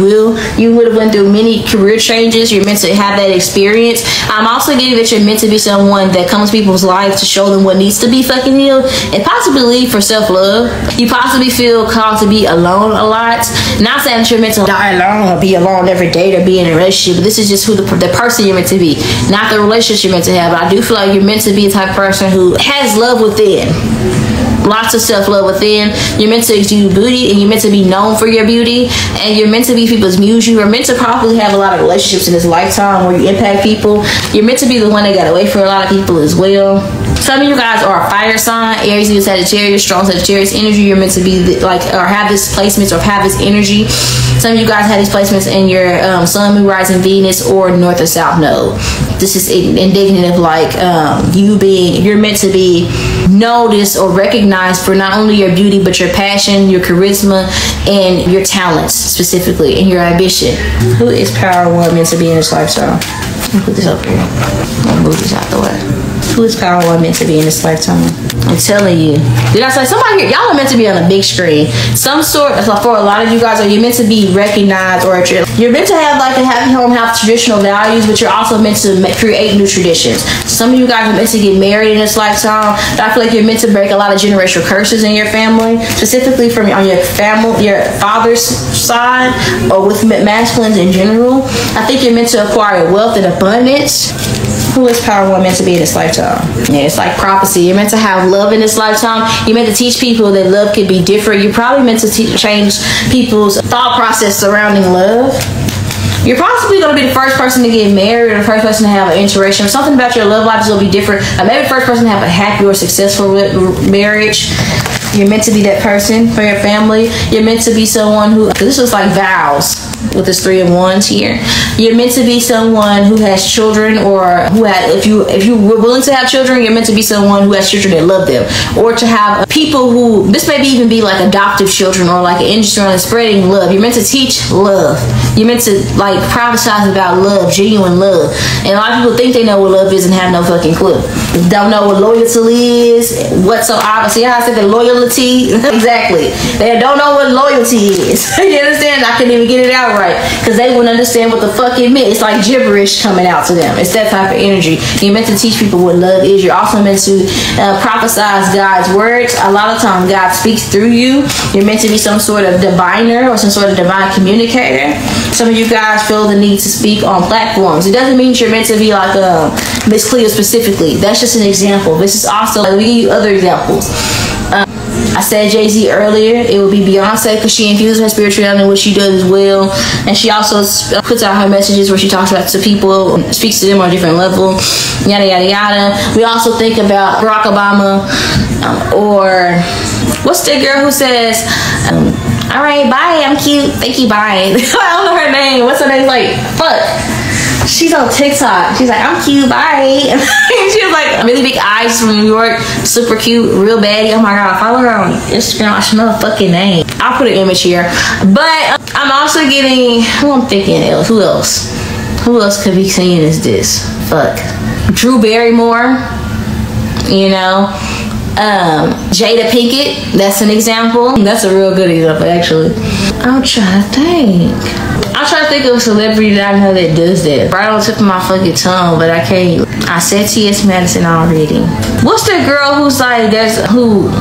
would have went through many career changes. You're meant to have that experience. I'm also getting that you're meant to be someone that comes to people's lives to show them what needs to be fucking healed, and possibly leave for self-love. You possibly feel called to be alone a lot. Not saying that you're meant to die alone or be alone every day or be in a relationship, but this is just who the person you're meant to be, not the relationship you're meant to have. But I do feel like you're meant to be a type of person who has love within. Lots of self-love within. You're meant to exude beauty, and you're meant to be known for your beauty, and you're meant to be people's muse. You are meant to probably have a lot of relationships in this lifetime where you impact people. You're meant to be the one that got away for a lot of people as well. Some of you guys are a fire sign, Aries, Leo, Sagittarius, strong Sagittarius energy. You're meant to be or have this placements or have this energy. Some of you guys have these placements in your sun, moon, rising, Venus, or north or south node. This is indicative like you're meant to be noticed or recognized for not only your beauty, but your passion, your charisma, and your talents specifically, and your ambition. Who is power one meant to be in this lifetime? Let me put this up here. I'll move this out the way. Who is power one meant to be in this lifetime? I'm telling you. Did I say somebody here? Y'all are meant to be on a big screen. Some sort, for a lot of you guys, are you meant to be recognized, or you're meant to have like a happy home, have traditional values, but you're also meant to create new traditions. Some of you guys are meant to get married in this lifetime. I feel like you're meant to break a lot of generational curses in your family, specifically from on your father's side, or with masculines in general. I think you're meant to acquire wealth and abundance. Who is power one meant to be in this lifetime? Yeah, it's like prophecy. You're meant to have love in this lifetime. You're meant to teach people that love can be different. You're probably meant to change people's thought process surrounding love. You're possibly going to be the first person to get married, or the first person to have an interaction. Something about your love life is going to be different. Maybe the first person to have a happy or successful marriage. You're meant to be that person for your family. You're meant to be someone who, this is like vows with this 3 of Wands here. You're meant to be someone who has children, or who had, if you were willing to have children, you're meant to be someone who has children that love them, or to have people who, this may even be like adoptive children, or like an industry on spreading love. You're meant to teach love. You're meant to like prophesize about love, genuine love. And a lot of people think they know what love is and have no fucking clue. Don't know what loyalty is whatsoever. See how I said the loyalty? Exactly. They don't know what loyalty is. You understand? I couldn't even get it out right, because they wouldn't understand what the fuck it meant. It's like gibberish coming out to them. It's that type of energy. You're meant to teach people what love is. You're also meant to prophesize God's words. A lot of times God speaks through you. You're meant to be some sort of diviner or some sort of divine communicator. Some of you guys feel the need to speak on platforms. It doesn't mean you're meant to be like Miss Cleo specifically. That's just an example. This is also, like, we give you other examples. I said Jay-Z earlier. It would be Beyonce, because she infuses her spirituality in what she does as well. And she also puts out her messages where she talks about to people, speaks to them on a different level, yada, yada, yada. We also think about Barack Obama, or what's the girl who says, all right, bye, I'm cute, thank you, bye. I don't know her name. What's her name? Like, fuck. She's on TikTok. She's like, I'm cute, bye. She was like, really big eyes from New York, super cute, real baddie. Oh my god, follow her on Instagram. I should know her fucking name. I'll put an image here. But I'm also getting, who I'm thinking else? Who else? Who else could be saying is this? Fuck. Drew Barrymore. You know. Jada Pinkett. That's an example. That's a real good example, actually. I'm trying to think. I'm trying to think of a celebrity that I know that does that. Right on the tip of my fucking tongue, but I can't. I said T.S. Madison already. What's that girl who's like, who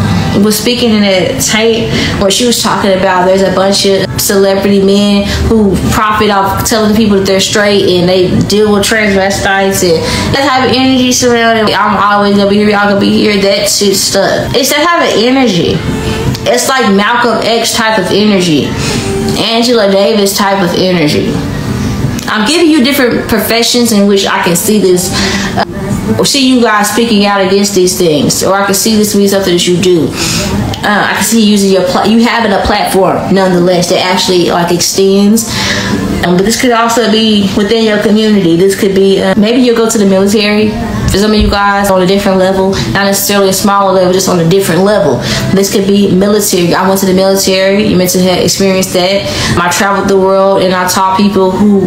was speaking in that tape where she was talking about there's a bunch of celebrity men who profit off telling people that they're straight and they deal with transvestites and that type of energy surrounding. I'm always gonna be here, y'all gonna be here. That shit stuck. It's that type of energy. It's like Malcolm X type of energy, Angela Davis type of energy. I'm giving you different professions in which I can see this, or see you guys speaking out against these things, or I can see this be something that you do. I can see you using you having a platform nonetheless that actually like extends. But this could also be within your community. This could be maybe you'll go to the military. For some of you guys on a different level, not necessarily a smaller level, just on a different level. This could be military. I went to the military. You meant to have experienced that. I traveled the world and I taught people who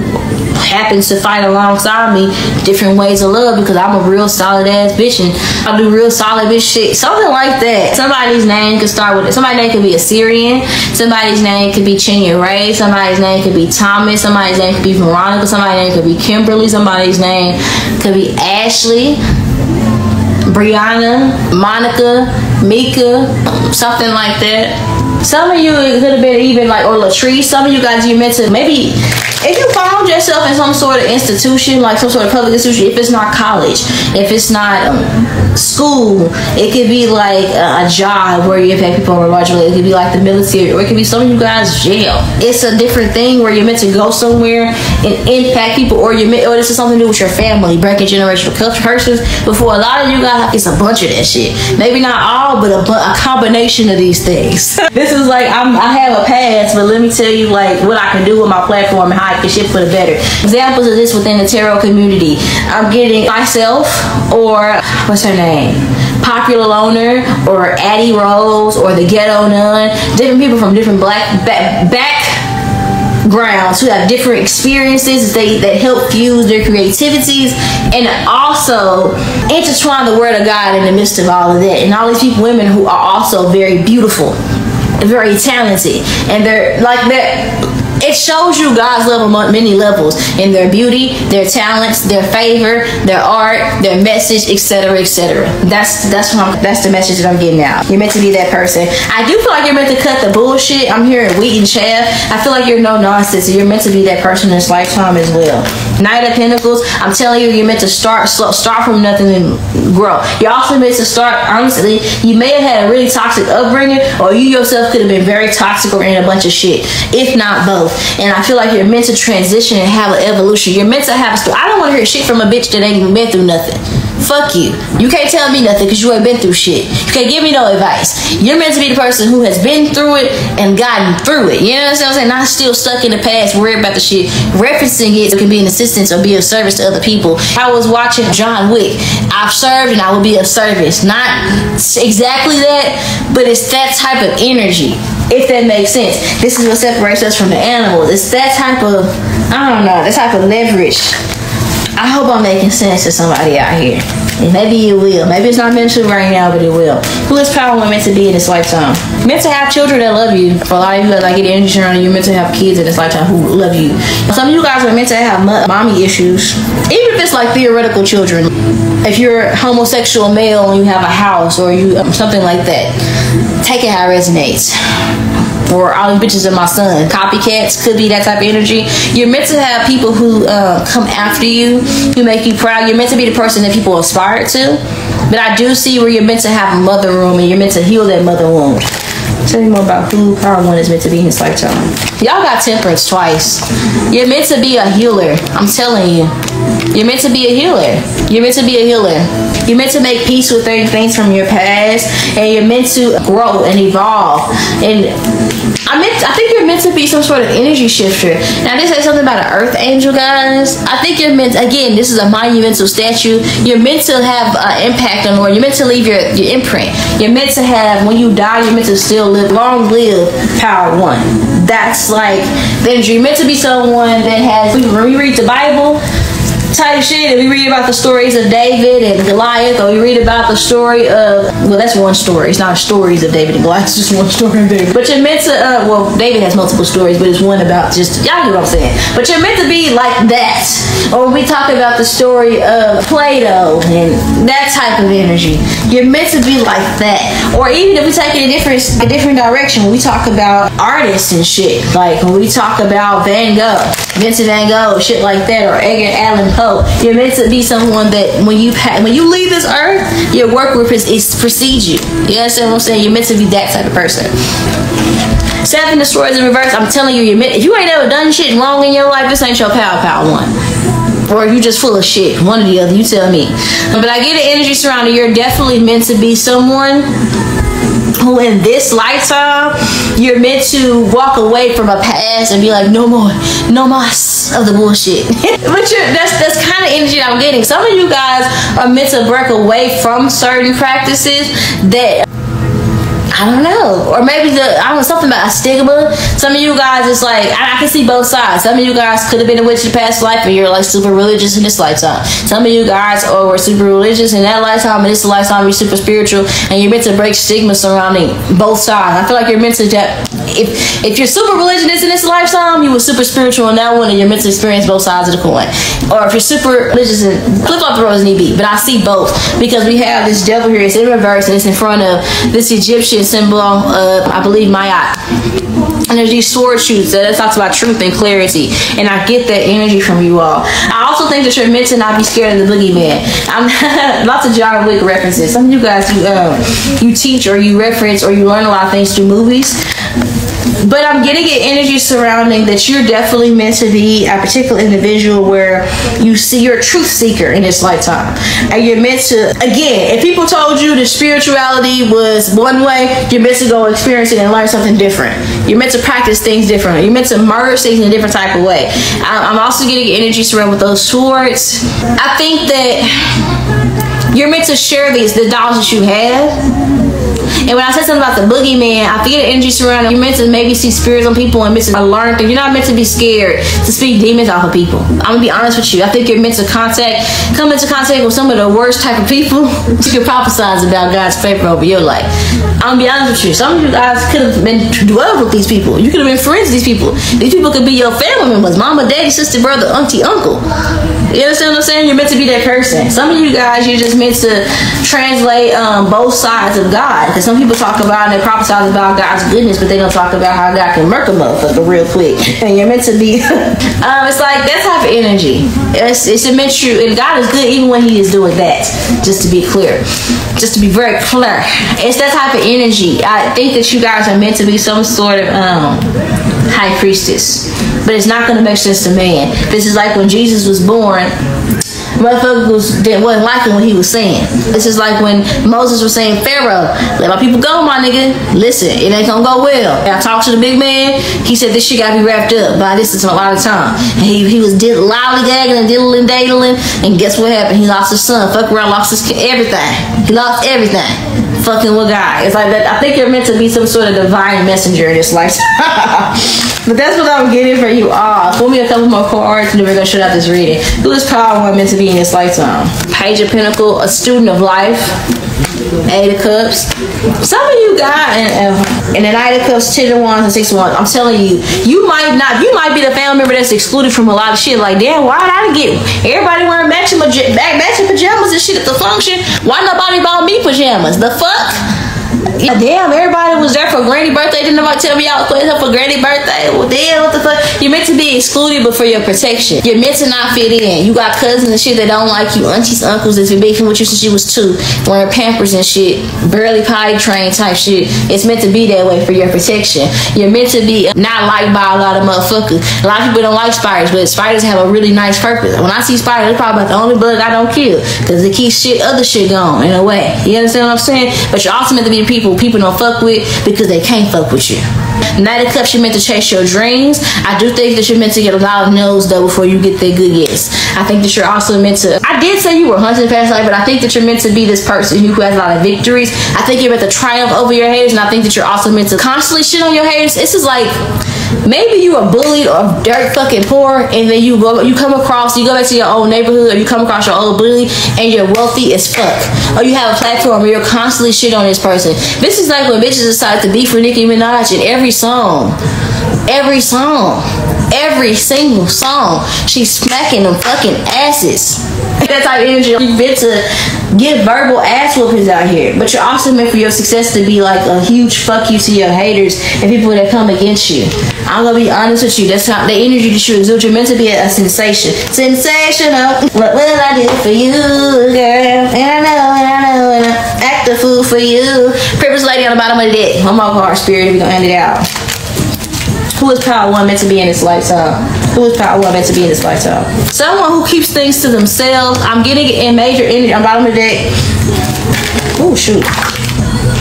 happens to fight alongside me different ways of love because I'm a real solid ass bitch and I do real solid bitch shit. Something like that. Somebody's name could start with it. Somebody's name could be Assyrian. Somebody's name could be Chinya Ray. Somebody's name could be Thomas. Somebody's name could be Veronica. Somebody's name could be Kimberly. Somebody's name could be Ashley, Brianna, Monica, Mika, something like that. Some of you, it could have been even like, or Latrice. Some of you guys, you meant to, maybe if you found yourself in some sort of institution, like some sort of public institution, if it's not college, if it's not school, it could be like a job where you impact people on a large level. It could be like the military, or it could be some of you guys jail. It's a different thing where you're meant to go somewhere and impact people, or this is something to do with your family, breaking generational curses. Before a lot of you guys, it's a bunch of that shit. Maybe not all, but a combination of these things. This is like I have a past, but let me tell you like what I can do with my platform and how I can shift for the better. Examples of this within the tarot community. I'm getting myself, or what's her name? Popular Loner, or Addie Rose, or the Ghetto Nun. Different people from different black backgrounds who have different experiences that help fuse their creativities and also intertwine the word of God in the midst of all of that. And all these people, women who are also very beautiful, very talented, and they're like that. It shows you God's love on many levels in their beauty, their talents, their favor, their art, their message, etc., etc. That's the message that I'm getting out. You're meant to be that person. I do feel like you're meant to cut the bullshit. I'm hearing wheat and chaff. I feel like you're no nonsense. You're meant to be that person in this lifetime as well. Knight of Pentacles. I'm telling you, you're meant to start from nothing and grow. You're also meant to start. Honestly, you may have had a really toxic upbringing, or you yourself could have been very toxic or in a bunch of shit, if not both. And I feel like you're meant to transition and have an evolution. You're meant to have a story. I don't want to hear shit from a bitch that ain't even been through nothing. Fuck you. You can't tell me nothing because you ain't been through shit. You can't give me no advice. You're meant to be the person who has been through it and gotten through it. You know what I'm saying? Not still stuck in the past, worried about the shit. Referencing it so it can be an assistance or be of service to other people. I was watching John Wick. I've served and I will be of service. Not exactly that, but it's that type of energy. If that makes sense. This is what separates us from the animals. It's that type of, I don't know, that type of leverage. I hope I'm making sense to somebody out here. And maybe you will. Maybe it's not meant to right now, but it will. Who is power meant to be in this lifetime? Meant to have children that love you. For a lot of you guys, I get the energy around you. You're meant to have kids in this lifetime who love you. Some of you guys are meant to have mommy issues. Even if it's like theoretical children. If you're homosexual male and you have a house or you something like that, take it how it resonates. Or all these bitches are my son. Copycats could be that type of energy. You're meant to have people who come after you, who make you proud. You're meant to be the person that people aspire to. But I do see where you're meant to have a mother wound and you're meant to heal that mother wound. Tell me more about who Power One is meant to be in this lifetime. Y'all got Temperance twice. You're meant to be a healer. I'm telling you. You're meant to be a healer. You're meant to be a healer. You're meant to make peace with things from your past, and you're meant to grow and evolve. And I think you're meant to be some sort of energy shifter. Now, this say something about an earth angel, guys. I think you're meant, again, this is a monumental statue. You're meant to have an impact on the world. You're meant to leave your imprint. You're meant to have, when you die, you're meant to still live. Long live Power One. That's like the energy. You're meant to be someone that has, when we read the Bible type shit, and we read about the stories of David and Goliath, or we read about the story of, well, that's one story. It's not stories of David and Goliath, it's just one story of David. But you're meant to, well, David has multiple stories, but it's one about just, y'all know what I'm saying. But you're meant to be like that. Or when we talk about the story of Plato and that type of energy, you're meant to be like that. Or even if we take it a different direction, when we talk about artists and shit, like when we talk about Van Gogh, Vincent Van Gogh, shit like that, or Edgar Allan Poe, you're meant to be someone that when you leave this earth, your work will precede you. You understand what I'm saying? You're meant to be that type of person. 7 destroys in reverse. I'm telling you, if you ain't ever done shit wrong in your life, this ain't your Power One. Or you just full of shit. One or the other. You tell me. But I get the energy surrounding. You're definitely meant to be someone who in this lifetime you're meant to walk away from a past and be like, no more of the bullshit. But that's kind of energy that I'm getting. Some of you guys are meant to break away from certain practices that, I don't know, or maybe something about a stigma. Some of you guys, it's like, I can see both sides. Some of you guys could have been a witch in past life, and you're like super religious in this lifetime. Some of you guys were super religious in that lifetime, and this lifetime you're super spiritual, and you're meant to break stigma surrounding both sides. I feel like you're meant to, if you're super religious in this lifetime, you were super spiritual in that one, and you're meant to experience both sides of the coin. Or if you're super religious, and flip flop the roles need be. But I see both, because we have this devil here. It's in reverse, and it's in front of this Egyptian symbol of, I believe, Mayat. And there's these sword shoots that talks about truth and clarity, and I get that energy from you all. I also think that you're meant to not be scared of the boogeyman. Lots of John Wick references. Some of you guys, you teach or you reference or you learn a lot of things through movies. But I'm getting an energy surrounding that you're definitely meant to be a particular individual where you see you're a truth seeker in this lifetime. And you're meant to, again, if people told you that spirituality was one way, you're meant to go experience it and learn something different. You're meant to practice things differently. You're meant to merge things in a different type of way. I'm also getting energy surrounded with those swords. I think that you're meant to share the knowledge that you have. And when I said something about the boogeyman, I feel the energy surrounding. You're meant to maybe see spirits on people and meant to learn things. You're not meant to be scared to speak demons off of people. I'm gonna be honest with you. I think you're meant to come into contact with some of the worst type of people. You can prophesize about God's favor over your life. I'm gonna be honest with you. Some of you guys could have been dwelled with these people. You could have been friends with these people. These people could be your family members, mama, daddy, sister, brother, auntie, uncle. You understand what I'm saying? You're meant to be that person. Some of you guys, you're just meant to translate both sides of God. Because some people talk about and they prophesize about God's goodness, but they don't talk about how God can murk a motherfucker real quick. And you're meant to be, it's like that type of energy. It's meant true. And God is good even when He is doing that. Just to be clear. Just to be very clear. It's that type of energy. I think that you guys are meant to be some sort of high priestess. But it's not going to make sense to man. This is like when Jesus was born. Motherfuckers wasn't liking what he was saying. This is like when Moses was saying, Pharaoh, let my people go, my nigga. Listen, it ain't gonna go well. And I talked to the big man. He said this shit gotta be wrapped up by this a lot of time. And he was lollygagging and diddling. And guess what happened? He lost his son. Fuck around, lost his everything. He lost everything. Fucking with God. It's like that. I think you're meant to be some sort of divine messenger in this lifetime. But that's what I'm getting for you all. Pull me a couple more cards and then we're going to shut out this reading. Who is Power One meant to be in this lifetime? Page of Pentacles, a student of life. 8 of Cups. Some of you guys, and the 9 of Cups, 10 of Wands, and 6 of Wands. I'm telling you, you might be the family member that's excluded from a lot of shit. Like, damn, why did I get everybody wearing matching pajamas and shit at the function? Why nobody bought me pajamas? The fuck? Yeah, damn, everybody was there for Granny birthday. Didn't nobody tell me I was putting her for Granny birthday? Well, damn, what the fuck? You're meant to be excluded, but for your protection. You're meant to not fit in. You got cousins and shit that don't like you. Aunties, uncles that's been beefing with you since you was 2. Wearing Pampers and shit. Barely potty trained type shit. It's meant to be that way for your protection. You're meant to be not liked by a lot of motherfuckers. A lot of people don't like spiders, but spiders have a really nice purpose. When I see spiders, it's probably about the only bug I don't kill. Because it keeps other shit going, in a way. You understand what I'm saying? But you're also meant to be the people don't fuck with because they can't fuck with you. Knight of Cups, you're meant to chase your dreams. I do think that you're meant to get a lot of no's though before you get that good yes. I think that you're also meant to, I did say you were hunting past life, but I think that you're meant to be this person who has a lot of victories. I think you're meant to triumph over your haters, and I think that you're also meant to constantly shit on your haters. This is like, maybe you are bullied or dirt fucking poor, and then you go back to your old neighborhood, or you come across your old bully and you're wealthy as fuck, or you have a platform where you're constantly shit on this person. This is like when bitches decide to beef for Nicki Minaj in every single song she's smacking them fucking asses. That type of energy. You've been to get verbal ass whoopings out here, but you're also meant for your success to be like a huge fuck you to your haters and people that come against you. I'm gonna be honest with you, that's not the energy that you exude. You're meant to be a sensation. Sensational. What will I do for you, girl? And I know, and I act the fool for you. Purpose lady on the bottom of the deck. I'm all heart spirit. We're gonna end it out. Who is power one meant to be in this lifetime? Who is power one meant to be in this lifetime? Someone who keeps things to themselves. I'm getting it in major energy on the bottom of the deck. Oh shoot.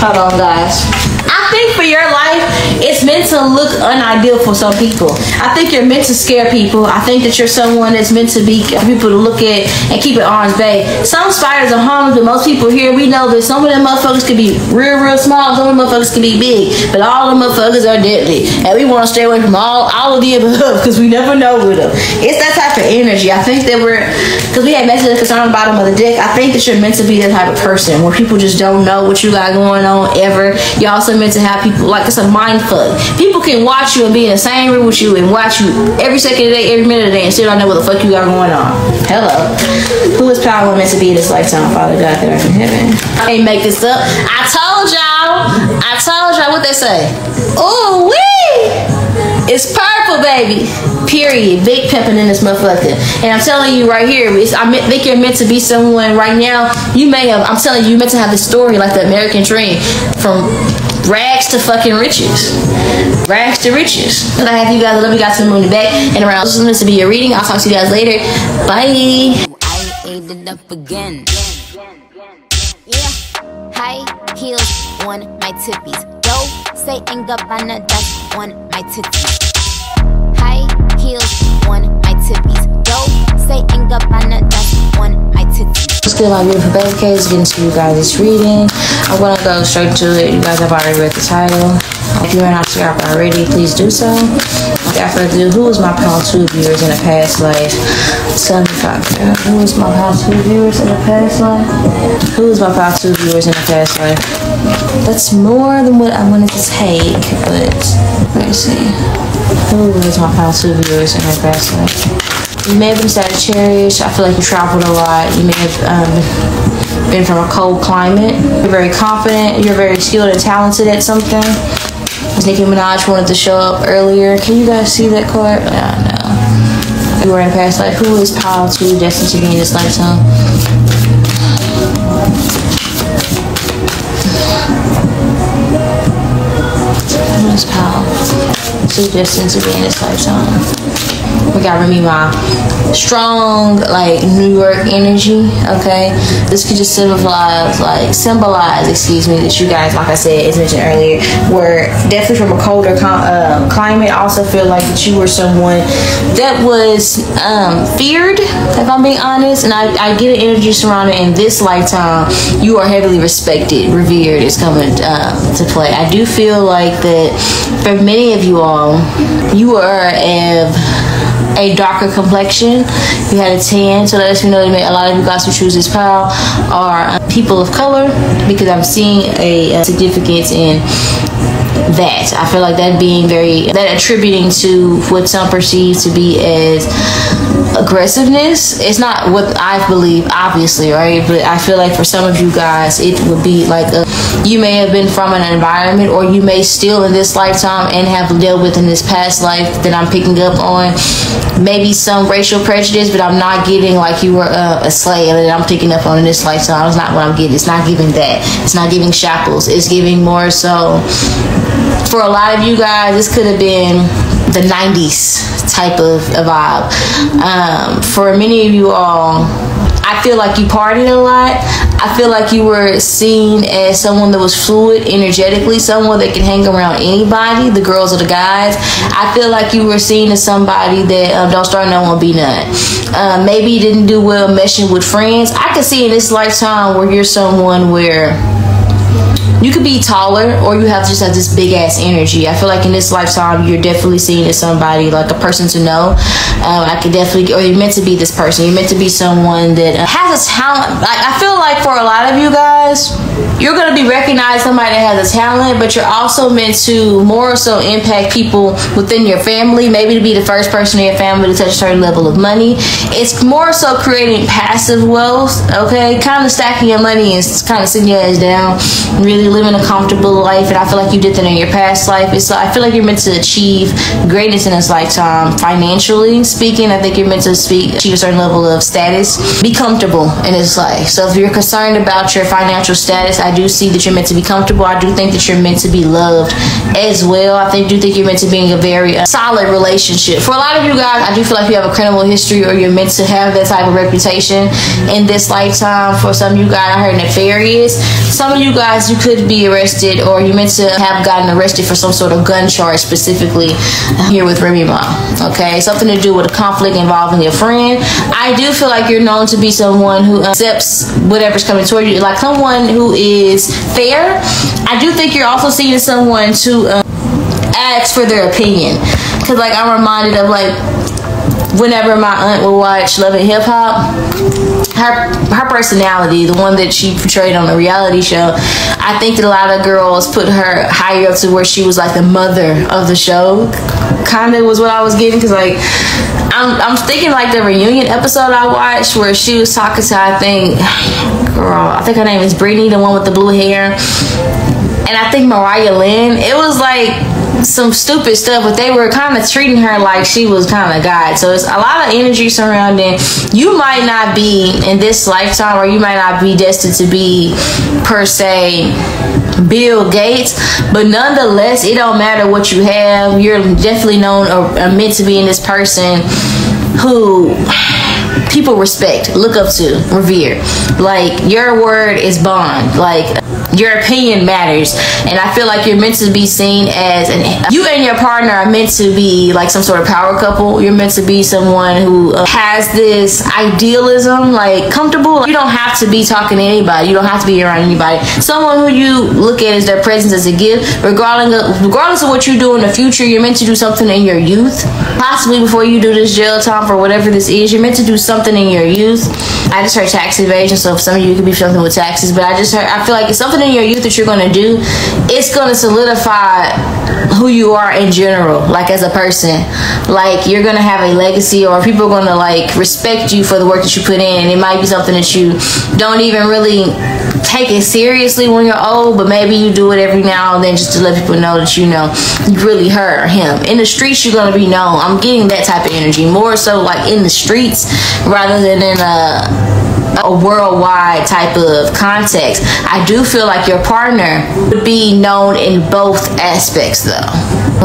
Hold on, guys. I think for your life, it's meant to look unideal for some people. I think you're meant to scare people. I think that you're someone that's meant to be people to look at and keep it arm's bay. Some spiders are harmless, but most people here, we know that some of them motherfuckers can be real small. Some of them motherfuckers can be big, but all the motherfuckers are deadly. And we want to stay away from all of the above because we never know with them. It's that type of energy. I think that because we had messages on the bottom of the deck, I think that you're meant to be that type of person where people just don't know what you got going on ever. You're also meant to have people, like, it's a mind fuck. People can watch you and be in the same room with you and watch you every second of the day, every minute of the day, and still don't know what the fuck you got going on. Hello. Who is power meant to be in this lifetime? Father God that art in heaven. I ain't make this up. I told y'all what they say. Ooh wee! It's purple, baby. Period. Big pimping in this motherfucker. And I'm telling you right here, I think you're meant to be someone right now. I'm telling you, you're meant to have this story like the American dream. From rags to fucking riches. Rags to riches. And I have you guys. I love you guys to the moon and back and around. This is meant to be a reading. I'll talk to you guys later. Bye. I ate it up again. Yeah. High heels on my tippies. Don't say ain't gabbana, that's on my titties. High heels on my tippies. Don't say ain't gabbana, that's on my titties. What's good, my beautiful baby case? Getting to you guys this reading. I'm gonna go straight to it. You guys have already read the title. If you are not subscribed already, please do so. Without further ado, who was my Pound 2 viewers in a past life? 75. Who was my Pound 2 viewers in a past life? Who was my Pound 2 viewers in a past life? That's more than what I wanted to take, but let's see. Who was my Pound 2 viewers in her past life? You may have been Sagittarius. I feel like you traveled a lot. You may have been from a cold climate. You're very confident. You're very skilled and talented at something. Nicki Minaj wanted to show up earlier. Can you guys see that card? No. You were in a past life. Who is Pile 2 destined to be in this lifetime? Who is Pile 2 destined to be in this lifetime? We gotta remove my strong, like, New York energy, okay? This could just symbolize, excuse me, that you guys, like I said, as mentioned earlier, were definitely from a colder climate. I also feel like that you were someone that was feared, if I'm being honest, and I get an energy surrounding in this lifetime. You are heavily respected, revered is coming to play. I do feel like that for many of you all, you are a darker complexion. You had a tan, so that lets me know that a lot of you guys who choose this pile are people of color, because I'm seeing a significance in that. I feel like that being that attributing to what some perceive to be as aggressiveness. It's not what I believe, obviously, right? But I feel like for some of you guys, it would be like you may have been from an environment, or you may still in this lifetime and have dealt with in this past life that I'm picking up on maybe some racial prejudice, but I'm not getting like you were a slave that I'm picking up on in this lifetime. It's not what I'm getting. It's not giving that. It's not giving shackles. It's giving more so, for a lot of you guys, this could have been the 90s type of vibe. For many of you all, I feel like you partied a lot. I feel like you were seen as someone that was fluid energetically, someone that can hang around anybody, the girls or the guys. I feel like you were seen as somebody that don't start no one be none. Maybe you didn't do well meshing with friends. I could see in this lifetime where you're someone where you could be taller, or you just have this big ass energy. I feel like in this lifetime you're definitely seen as somebody, like a person to know. I could definitely, or you're meant to be this person. You're meant to be someone that has a talent. Like, I feel like for a lot of you guys, you're going to be recognized somebody that has a talent, but you're also meant to more so impact people within your family. Maybe to be the first person in your family to touch a certain level of money. It's more so creating passive wealth, okay? Kind of stacking your money and kind of sitting your ass down, really living a comfortable life. And I feel like you did that in your past life. I feel like you're meant to achieve greatness in this lifetime. Financially speaking, I think you're meant to achieve a certain level of status. Be comfortable in this life. So if you're concerned about your financial status, I do see that you're meant to be comfortable. I do think that you're meant to be loved as well. I do think you're meant to be in a very solid relationship. For a lot of you guys, I do feel like you have a criminal history, or you're meant to have that type of reputation in this lifetime. For some of you guys, I heard nefarious. Some of you guys, you could be arrested, or you're meant to have gotten arrested for some sort of gun charge, specifically here with Remy Ma. Okay, something to do with a conflict involving your friend. I do feel like you're known to be someone who accepts whatever's coming toward you, like someone who is fair. I do think you're also seen as someone to ask for their opinion, because like I'm reminded of like whenever my aunt would watch Love and Hip Hop, her personality, the one that she portrayed on the reality show, I think that a lot of girls put her higher up to where she was like the mother of the show. Kind of was what I was getting, because like I'm thinking like the reunion episode I watched where she was talking to, I think her name is Brittany, the one with the blue hair, and I think Mariah Lynn. It was like some stupid stuff, but they were kind of treating her like she was kind of God. So it's a lot of energy surrounding. You might not be in this lifetime, or you might not be destined to be per se Bill Gates, but nonetheless, it don't matter what you have. You're definitely known or meant to be in this person who people respect, look up to, revere. Like, your word is bond. Like, your opinion matters. And I feel like you're meant to be seen as you and your partner are meant to be like some sort of power couple. You're meant to be someone who has this idealism, like comfortable. You don't have to be talking to anybody. You don't have to be around anybody. Someone who you look at as their presence as a gift. Regardless of what you do in the future, you're meant to do something in your youth. Possibly before you do this jail time for whatever this is, you're meant to do something in your youth. I just heard tax evasion, so for some of you it could be something with taxes, but I feel like it's something in your youth that you're going to do. It's going to solidify who you are in general, like as a person. Like, you're going to have a legacy, or people are going to like respect you for the work that you put in. And it might be something that you don't even really take it seriously when you're old, but maybe you do it every now and then just to let people know that you know you really her or him. In the streets, you're going to be known. I'm getting that type of energy, more so like in the streets rather than in a worldwide type of context. I do feel like your partner would be known in both aspects though,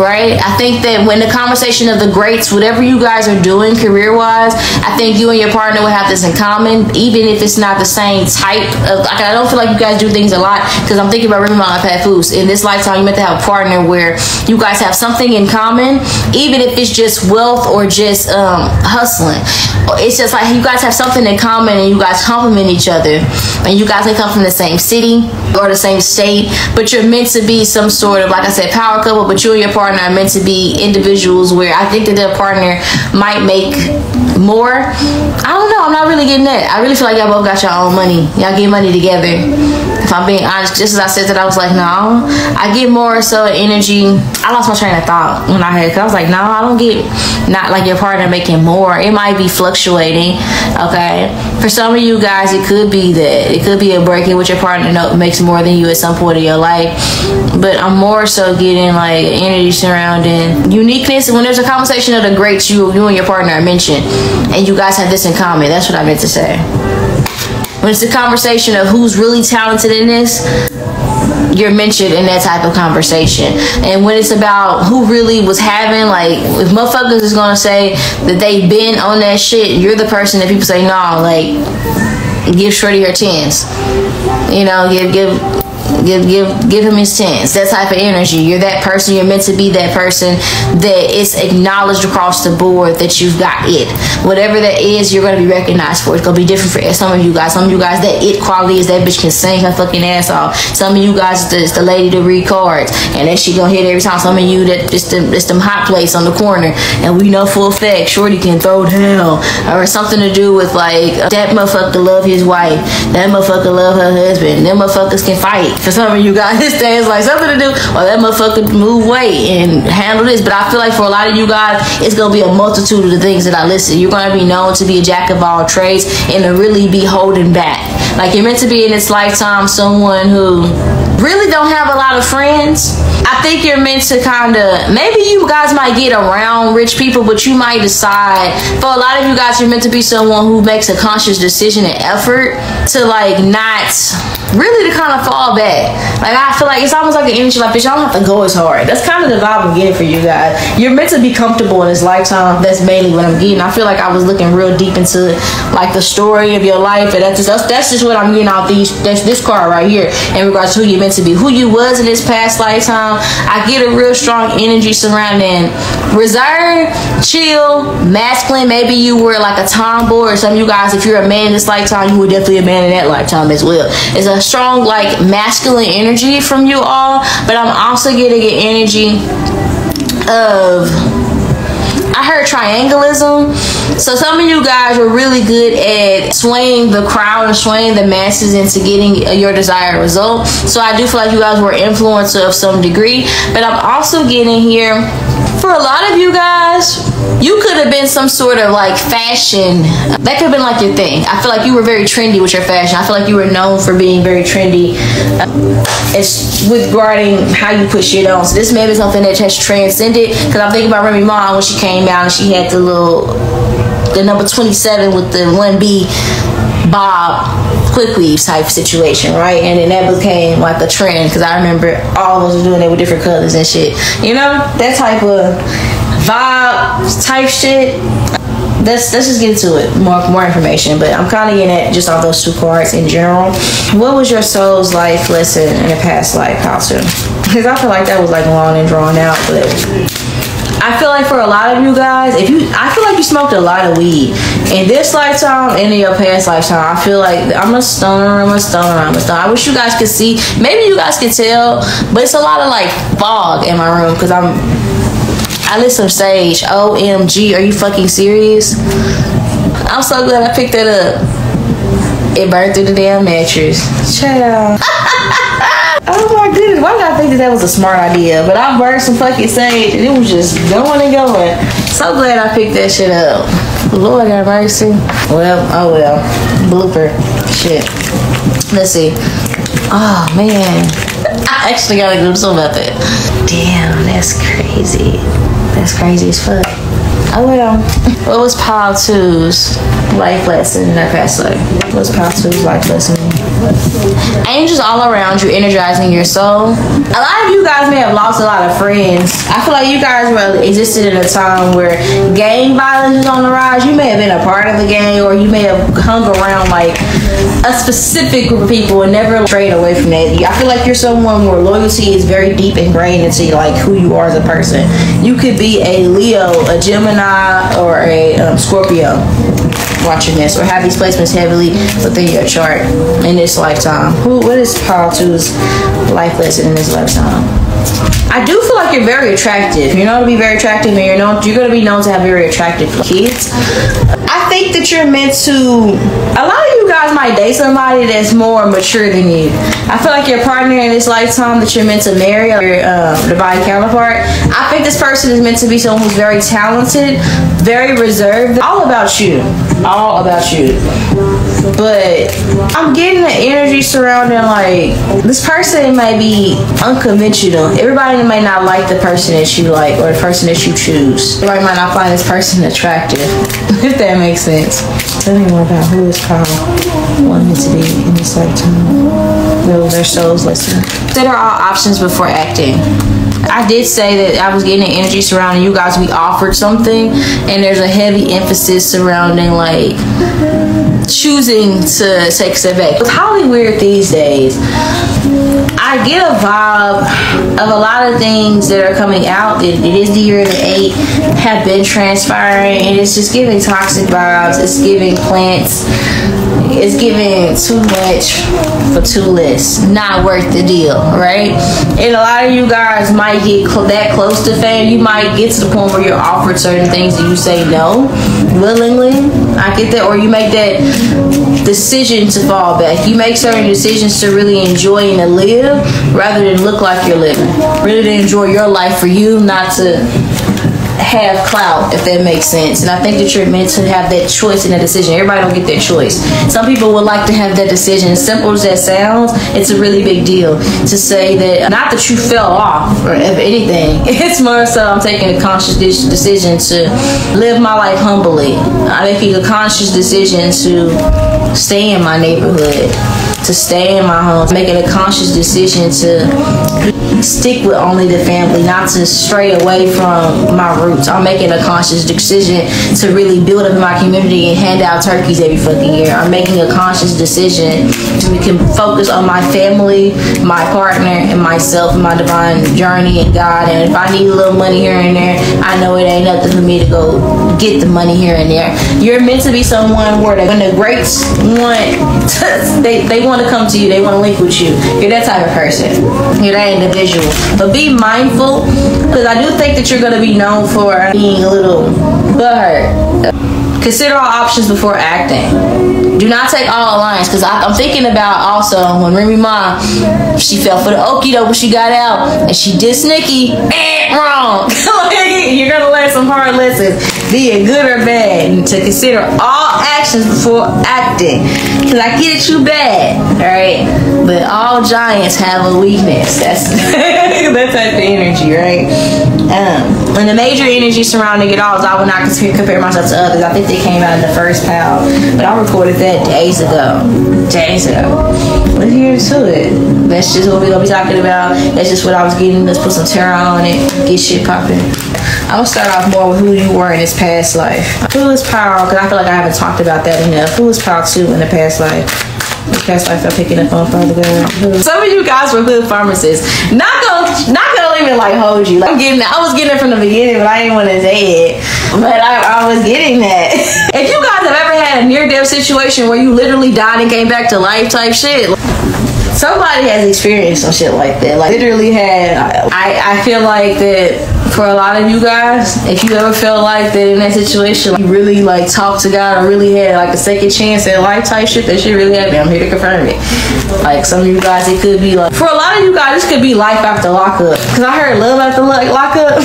right? I think that when the conversation of the greats, whatever you guys are doing career-wise, I think you and your partner will have this in common, even if it's not the same type of, like, I don't feel like you guys do things a lot, because I'm thinking about Remy Ma and Pat Foose. In this lifetime, you meant to have a partner where you guys have something in common, even if it's just wealth or just hustling. It's just like you guys have something in common and you guys complement each other, and you guys can come from the same city or the same state, but you're meant to be some sort of, like I said, power couple. But you and your partner are meant to be individuals where I think that their partner might make more. I don't know, I'm not really getting that. I really feel like y'all both got your own money. Y'all get money together. If I'm being honest, just as I said that, I was like, no. I get more so energy. I lost my train of thought when I heard, cause I was like, no, I don't get, not like your partner making more. It might be fluctuating, okay? For some of you guys, it could be that. It could be a break-in with your partner makes more than you at some point in your life. But I'm more so getting like energy surrounding uniqueness. When there's a conversation of the greats you and your partner are mentioned, and you guys have this in common. That's what I meant to say. When it's a conversation of who's really talented in this, you're mentioned in that type of conversation. And when it's about who really was having, like, if motherfuckers is gonna say that they've been on that shit, you're the person that people say, no, like, give Shorty her tens. You know, give him his tens. That type of energy. You're that person. You're meant to be that person that is acknowledged across the board that you've got it. Whatever that is, you're going to be recognized for. It's going to be different for some of you guys. Some of you guys, that it quality is that bitch can sing her fucking ass off. Some of you guys, it's the lady to read cards, and then she gonna hit every time. Some of you, that it's them hot plates on the corner, and we know full effect Shorty can throw down, or something to do with like that motherfucker love his wife, that motherfucker love her husband, them motherfuckers can fight. For some of you guys, this thing is like something to do, or that motherfucker move weight and handle this. But I feel like for a lot of you guys, it's gonna be a multitude of the things that I listed. You're gonna be known to be a jack of all trades and to really be holding back. Like, you're meant to be in this lifetime someone who really don't have a lot of friends. I think you're meant to kind of, maybe you guys might get around rich people, but you might decide, for a lot of you guys, you're meant to be someone who makes a conscious decision and effort to like not really to kind of fall back. Like, I feel like it's almost like an energy like, bitch, I don't have to go as hard. That's kind of the vibe I'm getting for you guys. You're meant to be comfortable in this lifetime. That's mainly what I'm getting. I feel like I was looking real deep into like the story of your life, and that's just what I'm getting off this card right here in regards to who you're meant to be, who you was in this past lifetime. I get a real strong energy surrounding reserve, chill, masculine. Maybe you were like a tomboy, or some of you guys, if you're a man in this lifetime, you were definitely a man in that lifetime as well. It's a strong like masculine energy from you all, but I'm also getting an energy of, I heard trianglism. So some of you guys were really good at swaying the crowd and swaying the masses into getting your desired result. So I do feel like you guys were influencer of some degree, but I'm also getting here, for a lot of you guys, you could have been some sort of like fashion. That could have been like your thing. I feel like you were very trendy with your fashion. I feel like you were known for being very trendy it's with regarding how you put shit on. So this may be something that has transcended, because I'm thinking about Remy Ma when she came out and she had the number 27 with the 1B bob quick weave type situation, right? And then that became like a trend, because I remember all of us were doing it with different colors and shit, you know, that type of vibe type shit. Let's just get into it, more information, but I'm kind of getting at just off those two cards in general. What was your soul's life lesson in a past life, House? Because I feel like that was like long and drawn out, but I feel like for a lot of you guys, I feel like you smoked a lot of weed in this lifetime and in your past lifetime. I feel like I'm a stoner. I wish you guys could see. Maybe you guys could tell, but it's a lot of like fog in my room because I lit some sage. OMG, are you fucking serious? I'm so glad I picked that up. It burned through the damn mattress. Child. Oh my goodness, why did I think that was a smart idea? But I burned some fucking sage and it was just going and going. So glad I picked that shit up. Lord have mercy. Well, oh well. Blooper. Shit. Let's see. Oh man. I actually gotta do something about that. Damn, that's crazy. That's crazy as fuck. Oh well. What was Pile 2's life lesson in that past life? What was Pile 2's life lesson? Angels all around you, energizing your soul. A lot of you guys may have lost a lot of friends. I feel like you guys existed in a time where gang violence is on the rise. You may have been a part of a gang, or you may have hung around like a specific group of people and never strayed away from that. I feel like you're someone where loyalty is very deep ingrained into like who you are as a person. You could be a Leo, a Gemini, or a Scorpio watching this, or have these placements heavily within your chart in this lifetime. What is Pile 2's life lesson in this lifetime? I do feel like you're very attractive. You're known to be very attractive, and you're going to be known to have very attractive kids. I think that you're meant to, a lot of you guys guys might date somebody that's more mature than you. I feel like your partner in this lifetime that you're meant to marry, or your divine counterpart, I think this person is meant to be someone who's very talented, very reserved, all about you. All about you. But I'm getting the energy surrounding, like, this person may be unconventional. Everybody may not like the person that you like or the person that you choose. Everybody might not find this person attractive, if that makes sense. Tell me more about who is Carl wanting to be in this lifetime. Will their souls listen? Consider all options before acting. I did say that I was getting the energy surrounding you guys. We offered something, and there's a heavy emphasis surrounding, like, choosing to take a step back. It's highly weird these days. I get a vibe of a lot of things that are coming out. It is the year of the 8, have been transpiring, and it's just giving toxic vibes. It's giving plants. It's giving too much for too less. Not worth the deal, right? And a lot of you guys might get that close to fame. You might get to the point where you're offered certain things and you say no willingly. I get that. Or you make that decision to fall back. You make certain decisions to really enjoy and to live rather than look like you're living. Really to enjoy your life for you, not to have clout, if that makes sense. And I think that you're meant to have that choice in that decision. Everybody don't get that choice. Some people would like to have that decision. As simple as that sounds, it's a really big deal to say that, not that you fell off or if anything, it's more so I'm taking a conscious decision to live my life humbly. I'm making a conscious decision to stay in my neighborhood, to stay in my home, making a conscious decision to stick with only the family, not to stray away from my roots. I'm making a conscious decision to really build up my community and hand out turkeys every fucking year. I'm making a conscious decision to can focus on my family, my partner, and myself, and my divine journey and God. And if I need a little money here and there, I know it ain't nothing for me to go get the money here and there. You're meant to be someone where when the greats want, they want to come to you, they want to link with you. You're that type of person. You're that individual. But be mindful, because I do think that you're going to be known for being a little butthurt. Consider all options before acting. Do not take all alliance, because I'm thinking about also when Remy Ma, she fell for the okie doke when she got out, and she dissed Nikki. Wrong. You're going to learn some hard lessons, be it good or bad, and to consider all actions before acting. Because I get it, you bad, alright? But all giants have a weakness. That's that type of energy, right? And the major energy surrounding it all is I would not compare myself to others. I think they came out in the first pal, but I recorded that days ago. Let's get into it. That's just what we're gonna be talking about. That's just what I was getting. Let's put some tarot on it, get shit popping. I'm gonna start off more with who you were in this past life. Who is Power? Because I feel like I haven't talked about that enough. Who is Power 2 in the past life? The past life I'm picking up on further girl. Some of you guys were hood pharmacists. Not gonna even like hold you. Like, I was getting it from the beginning, but I didn't want to say it. But I was getting that. If you guys have ever had a near-death situation where you literally died and came back to life type shit, somebody has experienced some shit like that. Like, literally had. I feel like that for a lot of you guys, if you ever felt like that in that situation, like you really like talked to God or really had like a second chance at life type shit, that shit really happened. I'm here to confirm it. Like some of you guys, it could be like, for a lot of you guys, this could be life after lockup. Because I heard love after lockup.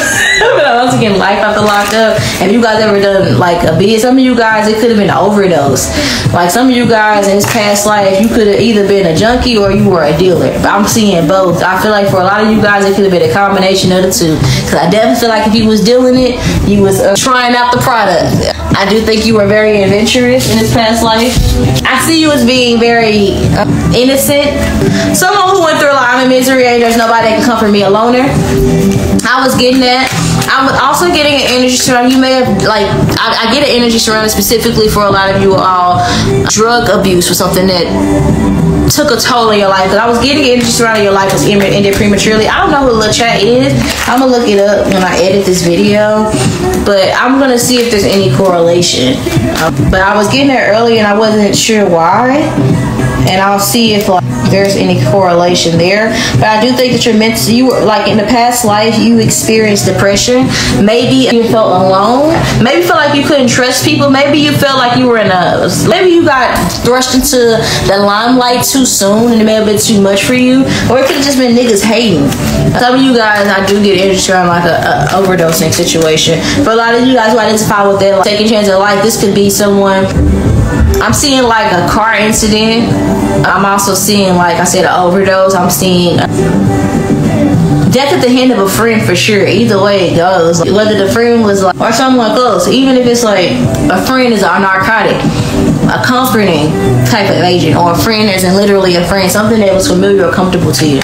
But once again, life after lockup. Have you guys ever done like a bid? Some of you guys, it could have been an overdose. Like some of you guys in this past life, you could have either been a junkie or you were a dealer. But I'm seeing both. I feel like for a lot of you guys, it could have been a combination of the two. Because I definitely feel like if you was dealing it, you was trying out the product. I do think you were very adventurous in this past life. I see you as being very innocent. Someone who went through a lot of misery and there's nobody that can comfort me, a loner. I was getting that. I'm also getting an energy surround. You may have, like, I get an energy surrounded specifically for a lot of you all. Drug abuse was something that took a toll on your life. Because I was getting energy surrounding your life was ended prematurely. I don't know who Lil Chat is. I'm going to look it up when I edit this video. But I'm going to see if there's any correlation. But I was getting there early and I wasn't sure why. And I'll see if, like, there's any correlation there. But I do think that you're meant to, you were like in the past life, you experienced depression. Maybe you felt alone. Maybe you felt like you couldn't trust people. Maybe you felt like you were maybe you got thrust into the limelight too soon and it may have been too much for you. Or it could have just been niggas hating. Some of you guys, I do get interested around like a overdosing situation. For a lot of you guys who identify with that, like, taking chance of life, this could be someone. I'm seeing like a car incident. I'm also seeing, like I said, an overdose. I'm seeing death at the hand of a friend for sure. Either way it goes, whether the friend was like, or someone close, even if it's like a friend is a narcotic, a comforting type of agent, or a friend isn't literally a friend, something that was familiar or comfortable to you.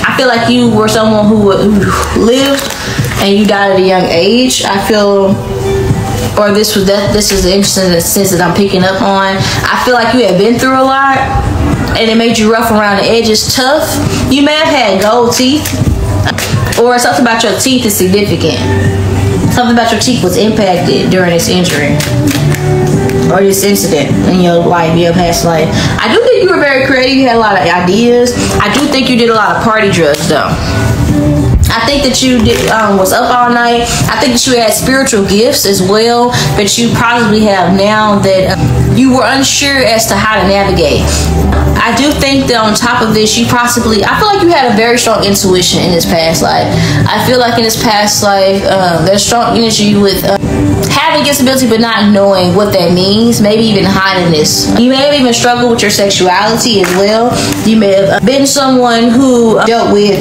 I feel like you were someone who lived and you died at a young age. I feel, or this is interesting in the sense that I'm picking up on. I feel like you had been through a lot and it made you rough around the edges, tough. You may have had gold teeth, or something about your teeth is significant. Something about your teeth was impacted during this injury or this incident in your life, your past life. I do think you were very creative. You had a lot of ideas. I do think you did a lot of party drugs though. I think that you was up all night. I think that you had spiritual gifts as well that you probably have now that you were unsure as to how to navigate. I do think that on top of this, I feel like you had a very strong intuition in this past life. I feel like in this past life, there's strong energy with having this ability but not knowing what that means, maybe even hiding this. You may have even struggled with your sexuality as well. You may have been someone who dealt with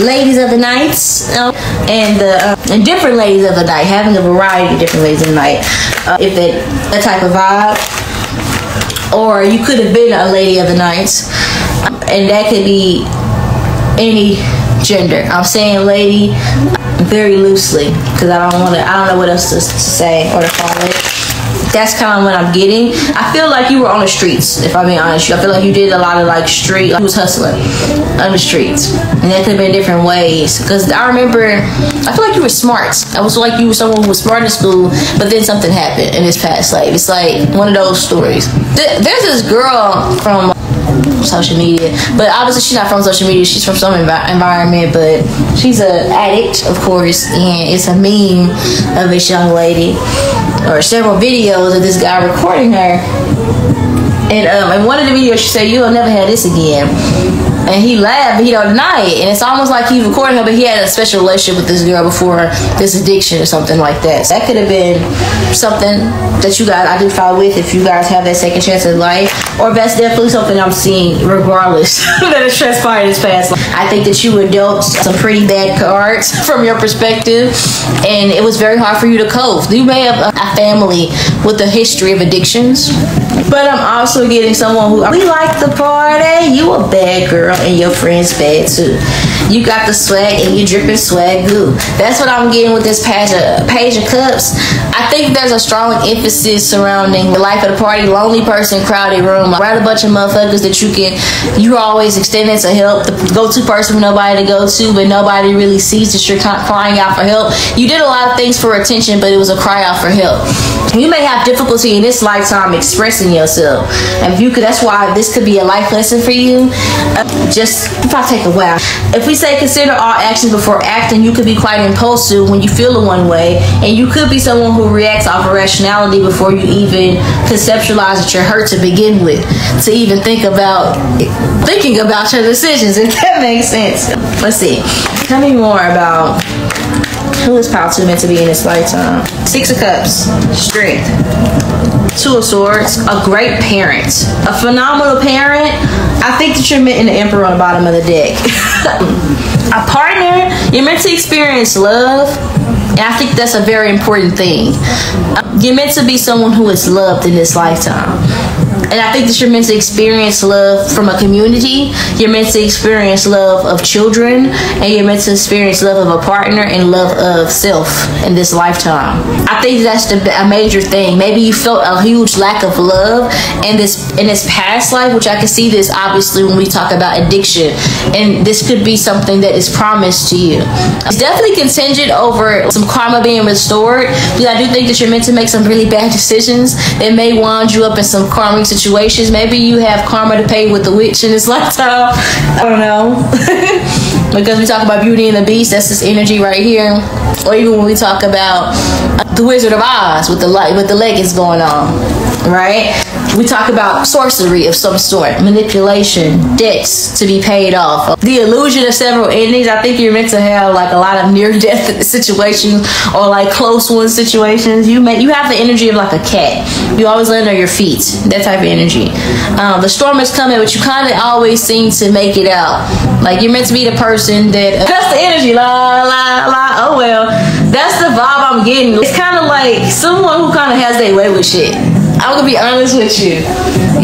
ladies of the nights and different ladies of the night, having a variety of different ladies of the night, if that type of vibe. Or you could have been a lady of the night, and that could be any gender. I'm saying lady very loosely because I don't know what else to say or to call it. That's kind of what I'm getting. I feel like you were on the streets, if I'm being honest. I feel like you did a lot of like street, you was hustling on the streets, and that could have been different ways. Because I feel like you were smart. I was like you were someone who was smart in school, but then something happened in this past life. It's like one of those stories. There's this girl from social media, but obviously she's not from social media. She's from some environment, but she's an addict, of course, and it's a meme of this young lady, or several videos of this guy recording her, and in one of the videos she said, "You'll never have this again," and he laughed, but he don't deny it, and it's almost like he recorded her, but he had a special relationship with this girl before this addiction or something like that. So that could have been something that you guys identify with if you guys have that second chance in life, or that's definitely something I'm seeing regardless that it's transpired in this past life. I think that you were dealt some pretty bad cards from your perspective, and it was very hard for you to cope. You may have a family with a history of addictions, but I'm also getting someone who, we like the party, you a bad girl and your friend's bad too. You got the swag and you dripping swag goo. That's what I'm getting with this page of cups. I think there's a strong emphasis surrounding the life of the party, lonely person, crowded room, around a bunch of motherfuckers that you're always extending to help, the go-to person with nobody to go to, but nobody really sees that you're crying out for help. You did a lot of things for attention, but it was a cry out for help. You may have difficulty in this lifetime expressing yourself, and that's why this could be a life lesson for you. Just if I take a while, if we say consider all actions before acting, you could be quite impulsive when you feel a one way, and you could be someone who reacts off of rationality before you even conceptualize that you're hurt to begin with, to even thinking about your decisions, if that makes sense. Let's see. Tell me more about who is Pile 2 meant to be in this lifetime. 6 of Cups, strength. 2 of Swords, a great parent, a phenomenal parent. I think that you're meant in the Emperor on the bottom of the deck. A partner, you're meant to experience love, and I think that's a very important thing. You're meant to be someone who is loved in this lifetime. And I think that you're meant to experience love from a community. You're meant to experience love of children, and you're meant to experience love of a partner and love of self in this lifetime. I think that's a major thing. Maybe you felt a huge lack of love in this past life, which I can see this obviously when we talk about addiction, and this could be something that is promised to you. It's definitely contingent over some karma being restored, because I do think that you're meant to make some really bad decisions that may wind you up in some karmic situations situations. Maybe you have karma to pay with the witch in this lifetime. I don't know. Because we talk about Beauty and the Beast, that's this energy right here. Or even when we talk about the Wizard of Oz with the leggings going on, right? We talk about sorcery of some sort, manipulation, debts to be paid off, the illusion of several endings. I think you're meant to have like a lot of near-death situations or like close one situations. You have the energy of like a cat. You always land on your feet. That type of energy. The storm is coming, but you kind of always seem to make it out. Like you're meant to be the person that. That's the energy. La la la. Oh well, that's the vibe I'm getting. It's kind of like someone who kind of has their way with shit. I'm gonna be honest with you.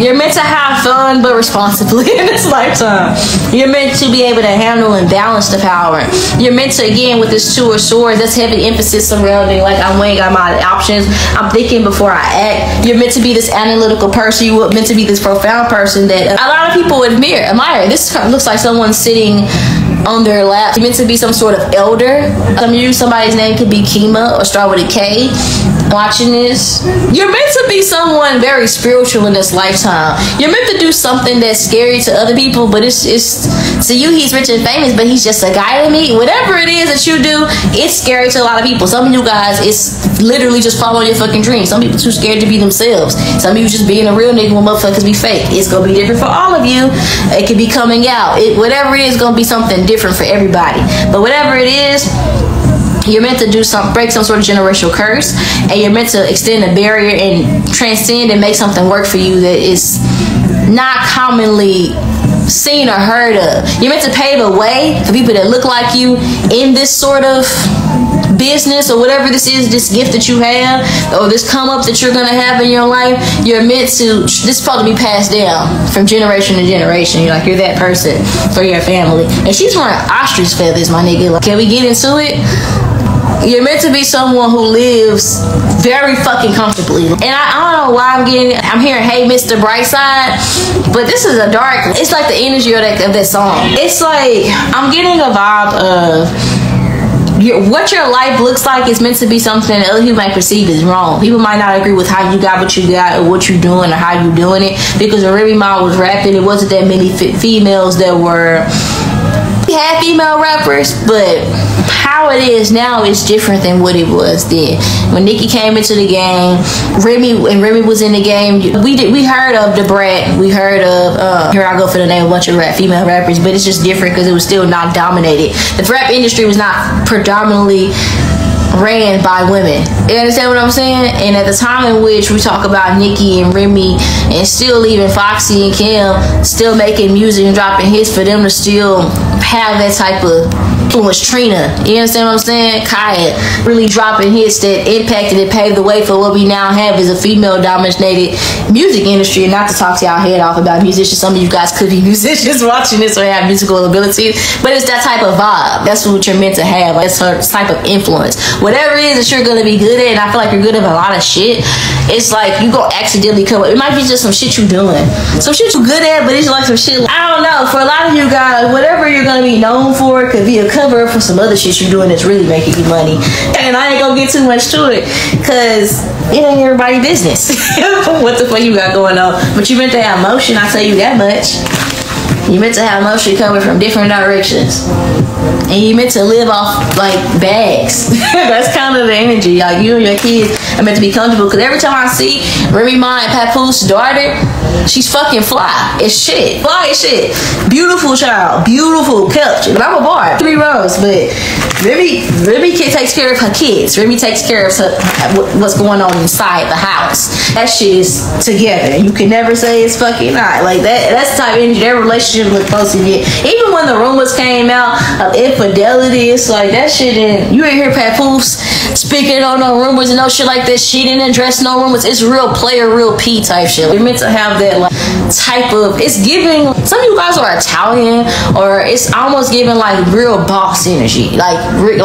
You're meant to have fun, but responsibly in this lifetime. You're meant to be able to handle and balance the power. You're meant to, again, with this Two of Swords, that's heavy emphasis surrounding, like, I'm weighing out my options. I'm thinking before I act. You're meant to be this analytical person. You're meant to be this profound person that a lot of people admire. This looks like someone sitting on their lap. You're meant to be some sort of elder. Somebody's name could be Kima or start with a K. Watching this, you're meant to be someone very spiritual in this lifetime. You're meant to do something that's scary to other people, but it's to you he's rich and famous, but he's just a guy to me. Whatever it is that you do, it's scary to a lot of people. Some of you guys, it's literally just following your fucking dreams. Some people too scared to be themselves. Some of you just being a real nigga when motherfuckers be fake. It's gonna be different for all of you. It could be coming out. Whatever it is, gonna be something different for everybody. But whatever it is, you're meant to break some sort of generational curse, and you're meant to extend a barrier and transcend and make something work for you that is not commonly seen or heard of. You're meant to pave a way for people that look like you in this sort of business or whatever this is, this gift that you have or this come up that you're gonna have in your life. You're meant to, this is supposed to be passed down from generation to generation. You're that person for your family. And she's wearing ostrich feathers, my nigga. Like, can we get into it? You're meant to be someone who lives very fucking comfortably. And I don't know why I'm hearing, hey, Mr. Brightside, but this is a dark, it's like the energy of that song. It's like, I'm getting a vibe of what your life looks like is meant to be something that other people might perceive as wrong. People might not agree with how you got what you got or what you're doing or how you're doing it. Because when Remy Ma was rapping, it wasn't that many females that were... We had female rappers, but how it is now is different than what it was then. When Nicki came into the game, Remy was in the game. We heard of Da Brat. We heard of here I go for the name of a bunch of female rappers, but it's just different because it was still not dominated. The rap industry was not predominantly ran by women. You understand what I'm saying? And at the time in which we talk about Nicki and Remy and still even Foxy and Kim still making music and dropping hits, for them to still have that type of influence, Trina, you understand what I'm saying? Kaya really dropping hits that impacted and paved the way for what we now have is a female dominated music industry. And not to talk to y'all head off about musicians, some of you guys could be musicians watching this or have musical abilities, but it's that type of vibe. That's what you're meant to have. That's her type of influence. Whatever it is that you're gonna be good at, and I feel like you're good at a lot of shit, it's like you gonna accidentally come up. It might be just some shit you doing, some shit you good at, but it's like some shit, I don't know, for a lot of you guys, whatever you're gonna be known for could be a cover up for some other shit you're doing that's really making you money. And I ain't gonna get too much to it because it ain't everybody's business what the fuck you got going on. But you meant to have motion, I tell you that much. You meant to have motion coming from different directions. And you meant to live off like bags. That's kind of the energy. Like you and your kids are meant to be comfortable. Because every time I see Remy Ma and Papoose' daughter, she's fucking fly as shit. Fly as shit. Beautiful child. Beautiful kept. But I'm a bar. 3 rows. But Remy takes care of her kids. Remy takes care of what's going on inside the house. That shit is together. You can never say it's fucking not. Like that's the type of energy. Their relationship was close to it. Even when the rumors came out of infidelity, it's like that shit you ain't hear Papoose speaking on no rumors and no shit like that. She didn't address no rumors. It's real player, real P type shit. You're meant to have that like type of, it's giving, some of you guys are Italian, or it's almost giving like real boss energy. Like,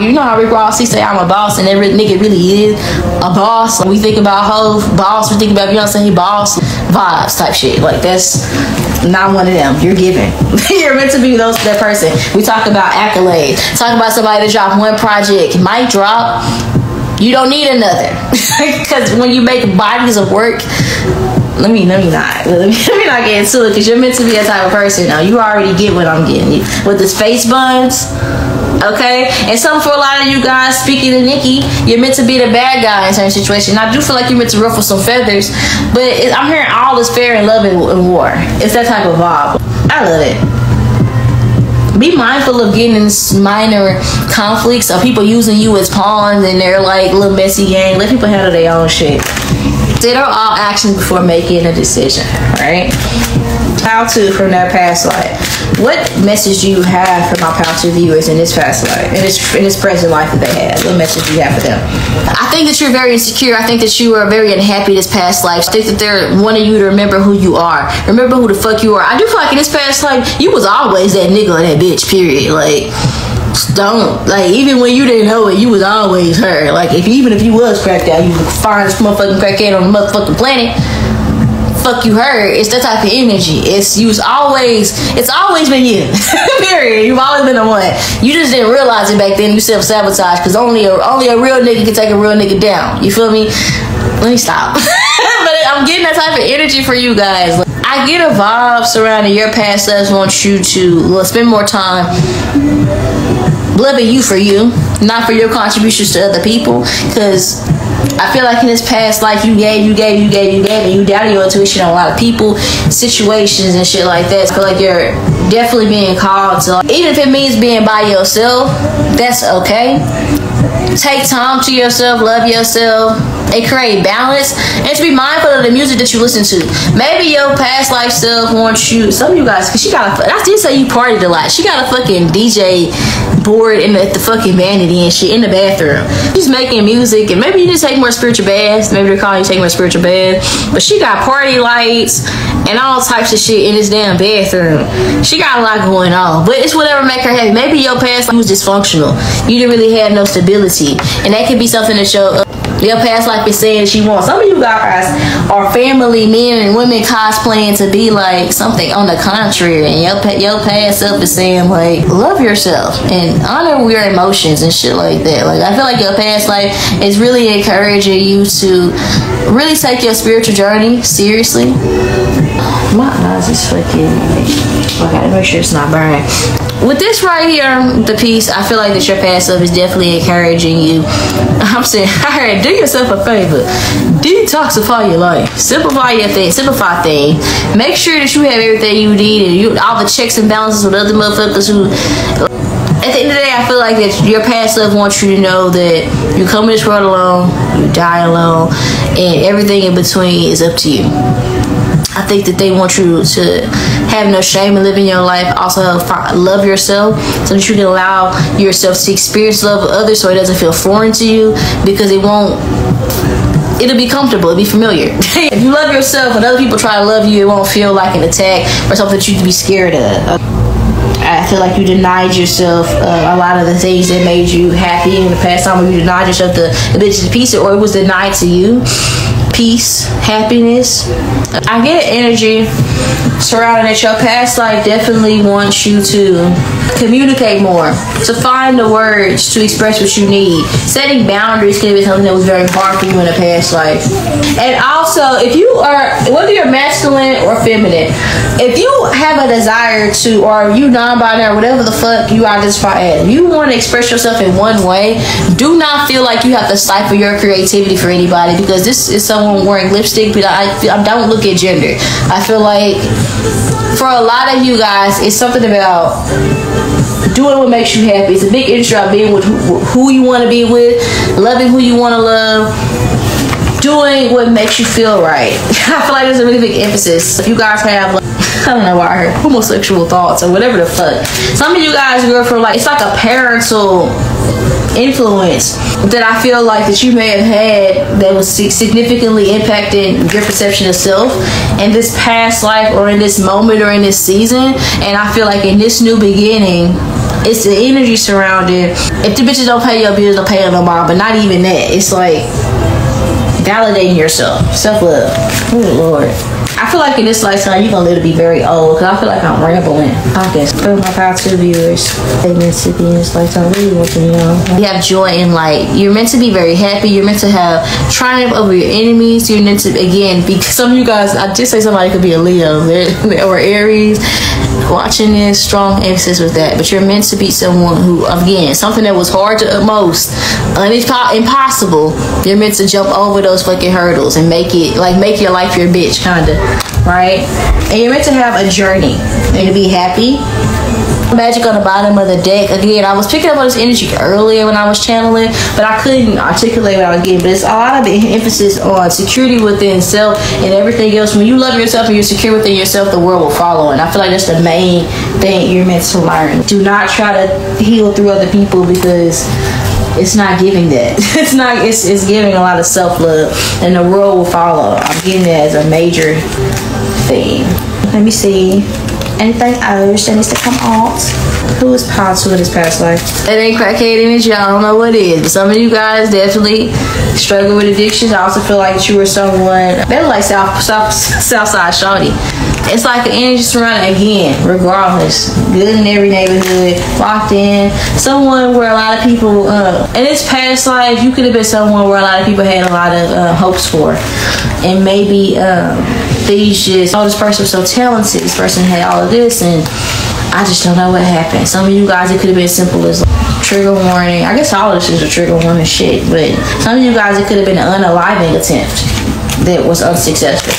you know how Rick Ross, he say I'm a boss, and that nigga really is a boss. We think about whole boss, we think about Beyonce, boss vibes type shit. Like that's not one of them. You're giving. You're meant to be that person. We talk about accolades. Talk about somebody that dropped one project, might drop. You don't need another. Because when you make bodies of work, let me not get into it, because you're meant to be that type of person. Now you already get what I'm getting with the space buns. Okay, and something for a lot of you guys, speaking to Nikki, you're meant to be the bad guy in certain situations. I do feel like you're meant to ruffle some feathers, but I'm hearing all is fair in love and war. It's that type of vibe. I love it. Be mindful of getting in minor conflicts of people using you as pawns and they're like little messy game. Let people handle their own shit. Consider all actions before making a decision. Alright? How to from that past life. What message do you have for my past viewers in this past life, in this present life that they have? What message do you have for them? I think that you're very insecure. I think that you are very unhappy this past life. I think that they're wanting you to remember who you are. Remember who the fuck you are. I do feel like in this past life, you was always that nigga or that bitch, period. Like, don't, like, even when you didn't know it, you was always her. Like, even if you was cracked out, you was the finest motherfucking crackhead on the motherfucking planet. Fuck you heard. It's that type of energy. It's always been you. Period. You've always been the one. You just didn't realize it back then. You self-sabotage, because only a real nigga can take a real nigga down. You feel me? Let me stop. But I'm getting that type of energy for you guys. I get a vibe surrounding your past selves wants you to spend more time loving you for you, not for your contributions to other people, because I feel like in this past life you gave, and you doubted your intuition on a lot of people, situations, and shit like that. I feel like you're definitely being called to, even if it means being by yourself, that's okay. Take time to yourself, love yourself, and create balance, and to be mindful of the music that you listen to. Maybe your past life self wants you, some of you guys, because I did say you partied a lot. She got a fucking DJ board at the fucking vanity and shit in the bathroom. She's making music, and maybe you just take more spiritual baths. Maybe they're calling you take more spiritual baths. But she got party lights and all types of shit in this damn bathroom. She got a lot going on, but it's whatever make her happy. Maybe your past life was dysfunctional. You didn't really have no stability, and that could be something that your past life is saying she wants. Some of you guys are family men and women cosplaying to be like something on the contrary, and your past self is saying like love yourself and honor your emotions and shit like that. Like, I feel like your past life is really encouraging you to really take your spiritual journey seriously. My eyes is fucking like, I gotta make sure it's not burning. With this right here, the piece, I feel like that your past self is definitely encouraging you. I'm saying, alright, do yourself a favor. Detoxify your life. Simplify your thing. Simplify things. Make sure that you have everything you need and all the checks and balances with other motherfuckers who... At the end of the day, I feel like that your past self wants you to know that you come in this world alone, you die alone, and everything in between is up to you. I think that they want you to have no shame in living your life. Also, love yourself so that you can allow yourself to experience love of others so it doesn't feel foreign to you, because it'll be comfortable, it'll be familiar. If you love yourself and other people try to love you, it won't feel like an attack or something that you'd be scared of. I feel like you denied yourself a lot of the things that made you happy in the past time, where you denied yourself the ability to peace, or it was denied to you. Peace, happiness. I get an energy surrounding that your past life definitely wants you to communicate more, to find the words to express what you need. Setting boundaries can be something that was very hard for you in the past life. And also, if you are, whether you're masculine or feminine, if you have a desire to, or you non-binary, whatever the fuck you identify as, you want to express yourself in one way, do not feel like you have to stifle your creativity for anybody, because this is someone wearing lipstick, but I don't look at gender. I feel like for a lot of you guys, it's something about doing what makes you happy. It's a big interest about being with who you want to be with, loving who you want to love, doing what makes you feel right. I feel like there's a really big emphasis. If you guys have, like, I don't know why I heard homosexual thoughts or whatever the fuck. Some of you guys go from, like, it's like a parental influence that I feel like that you may have had that was significantly impacting your perception of self in this past life or in this moment or in this season. And I feel like in this new beginning, it's the energy surrounded. If the bitches don't pay your bills, don't pay them no more. But not even that. It's like validating yourself. Self-love. Oh, Lord. I feel like in this lifetime you're gonna live to be very old, because I feel like I'm rambling. I guess for my Power 2 viewers, they meant to be in this lifetime. Really want to know. You have joy in light. You're meant to be very happy. You're meant to have triumph over your enemies. You're meant to, again, because some of you guys, I just say somebody could be a Leo or Aries. Watching this, strong emphasis with that. But you're meant to be someone who, again, something that was hard to most, impossible. You're meant to jump over those fucking hurdles and make it, like, make your life your bitch, kinda, right? And you're meant to have a journey and to be happy. Magic on the bottom of the deck. Again, I was picking up on this energy earlier when I was channeling, but I couldn't articulate what I was getting. But it's a lot of emphasis on security within self and everything else. When you love yourself and you're secure within yourself, the world will follow. And I feel like that's the main thing you're meant to learn. Do not try to heal through other people, because it's not giving that. It's giving a lot of self-love, and the world will follow. I'm getting that as a major thing. Let me see. Anything else that needs to come out? Who is Power 2 in his past life? It ain't crackhead energy. I don't know what it is. But some of you guys definitely struggle with addictions. I also feel like you were someone better like Southside Shawty. It's like an energy surrounding, again, regardless. Good in every neighborhood, locked in. Someone where a lot of people, in this past life, you could have been someone where a lot of people had a lot of hopes for. And maybe these just, oh, this person was so talented. This person had all of this, and I just don't know what happened. Some of you guys, it could have been simple as like, trigger warning. I guess all of this is a trigger warning shit, but some of you guys, it could have been an unaliving attempt that was unsuccessful.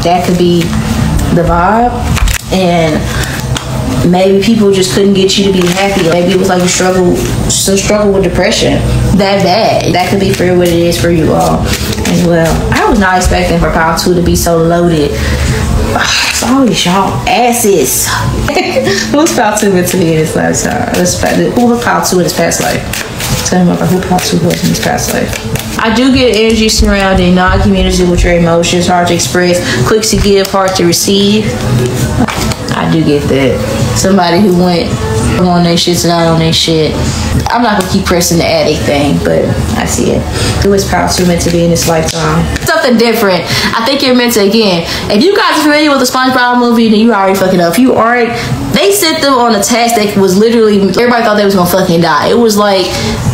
That could be the vibe. And maybe people just couldn't get you to be happy. Maybe it was like you struggle with depression that bad. That could be for what it is for you all as well. I was not expecting for Power 2 to be so loaded. It's always y'all asses. Who's Power 2 meant to be in his lifetime? Who was Power 2 in his past life? Tell me about who Power 2 was in his past life. I do get energy surrounding non-communicative with your emotions, hard to express, quick to give, hard to receive. I do get that. Somebody who went on their shit's not on their shit. I'm not gonna keep pressing the addict thing, but I see it. Who is Power 2 meant to be in this lifetime? Something different. I think you're meant to, again, if you guys are familiar with the SpongeBob movie, then you already fucking up. If you aren't, they sent them on a task that was literally, everybody thought they was gonna fucking die. It was like,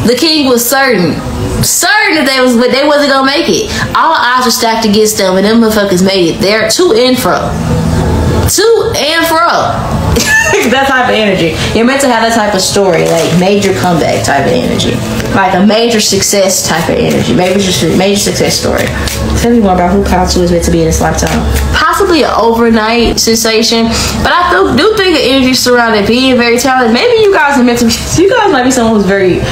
the king was certain that they wasn't gonna make it. All odds were stacked against them, and them motherfuckers made it. They're to and fro. That type of energy. You're meant to have that type of story, like major comeback type of energy, like a major success type of energy, major success story. Tell me more about who Power 2 is meant to be in this lifetime. Possibly an overnight sensation, but I do think the energy surrounding being very talented. Maybe you guys are meant to be. You guys might be someone who's very.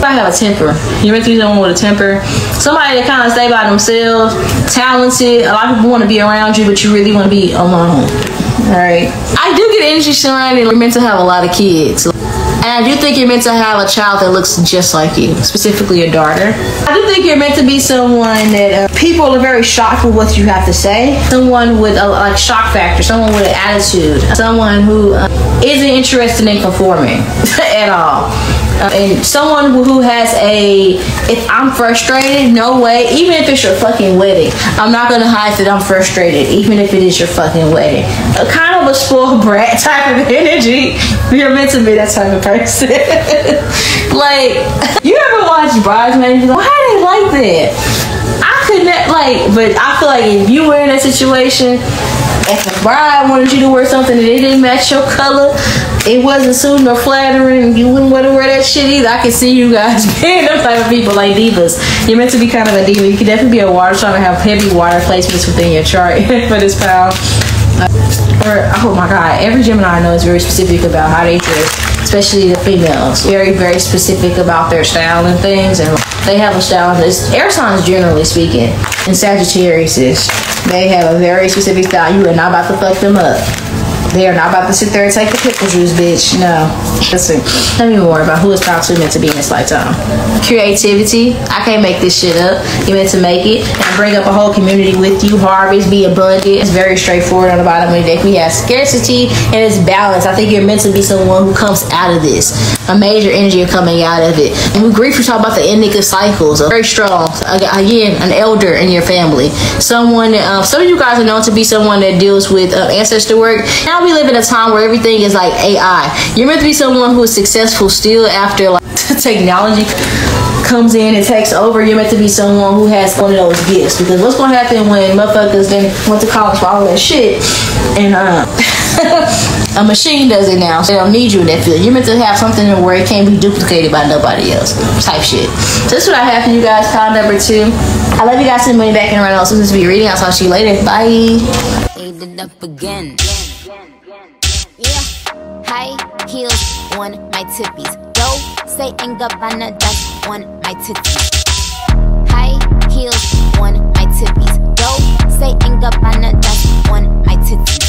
I have a temper. You're meant to be someone with a temper. Somebody that kind of stay by themselves, talented. A lot of people want to be around you, but you really want to be alone. Alright. I do get energy surrounding. You're meant to have a lot of kids. And I do think you're meant to have a child that looks just like you, specifically a daughter. I do think you're meant to be someone that people are very shocked with what you have to say. Someone with a like shock factor, someone with an attitude, someone who isn't interested in conforming at all. And someone who has if I'm frustrated, no way, even if it's your fucking wedding, I'm not gonna hide that I'm frustrated, even if it is your fucking wedding. Kind of a spoiled brat type of energy. You're meant to be that type of person. Like, you ever watch Bridesmaids? Why are they like that? I could not, but I feel like if you were in that situation, if the bride wanted you to wear something that it didn't match your color, it wasn't suiting or flattering, you wouldn't want to wear that shit either. I can see you guys being them type of people, like divas. You're meant to be kind of a diva. You could definitely be a water sign and have heavy water placements within your chart for this pal. Oh my god, every Gemini I know is very specific about how they dress, especially the females. Very, very specific about their style and things, and they have a style. It's air signs generally speaking, and Sagittarius, they have a very specific style. You are not about to fuck them up. They are not about to sit there and take the pickle juice, bitch. No. Listen, tell me more about who is bound to meant to be in this lifetime. Creativity. I can't make this shit up. You meant to make it and bring up a whole community with you. Harvest, be abundant. It's very straightforward on the bottom of the deck. We have scarcity and it's balance. I think you're meant to be someone who comes out of this. A major energy coming out of it. And with grief, we talk about the ending of cycles. Very strong. Again, an elder in your family. Someone that, some of you guys are known to be someone that deals with ancestor work. Now we live in a time where everything is like AI. You're meant to be someone who is successful still after like technology comes in and takes over. You're meant to be someone who has one of those gifts, because what's gonna happen when motherfuckers then went to college for all that shit and a machine does it now, so they don't need you in that field. You're meant to have something where it can't be duplicated by nobody else type shit. So this is what I have for you guys. Pile number 2. I love you guys. Send money back and run. Also, this is be reading. I'll talk to you later. Bye. Ate it up again. Yeah, high heels on my tippies. Go say ain't Gabbana, that's on my titties. High heels on my tippies. Go say ain't Gabbana, that's on my titties.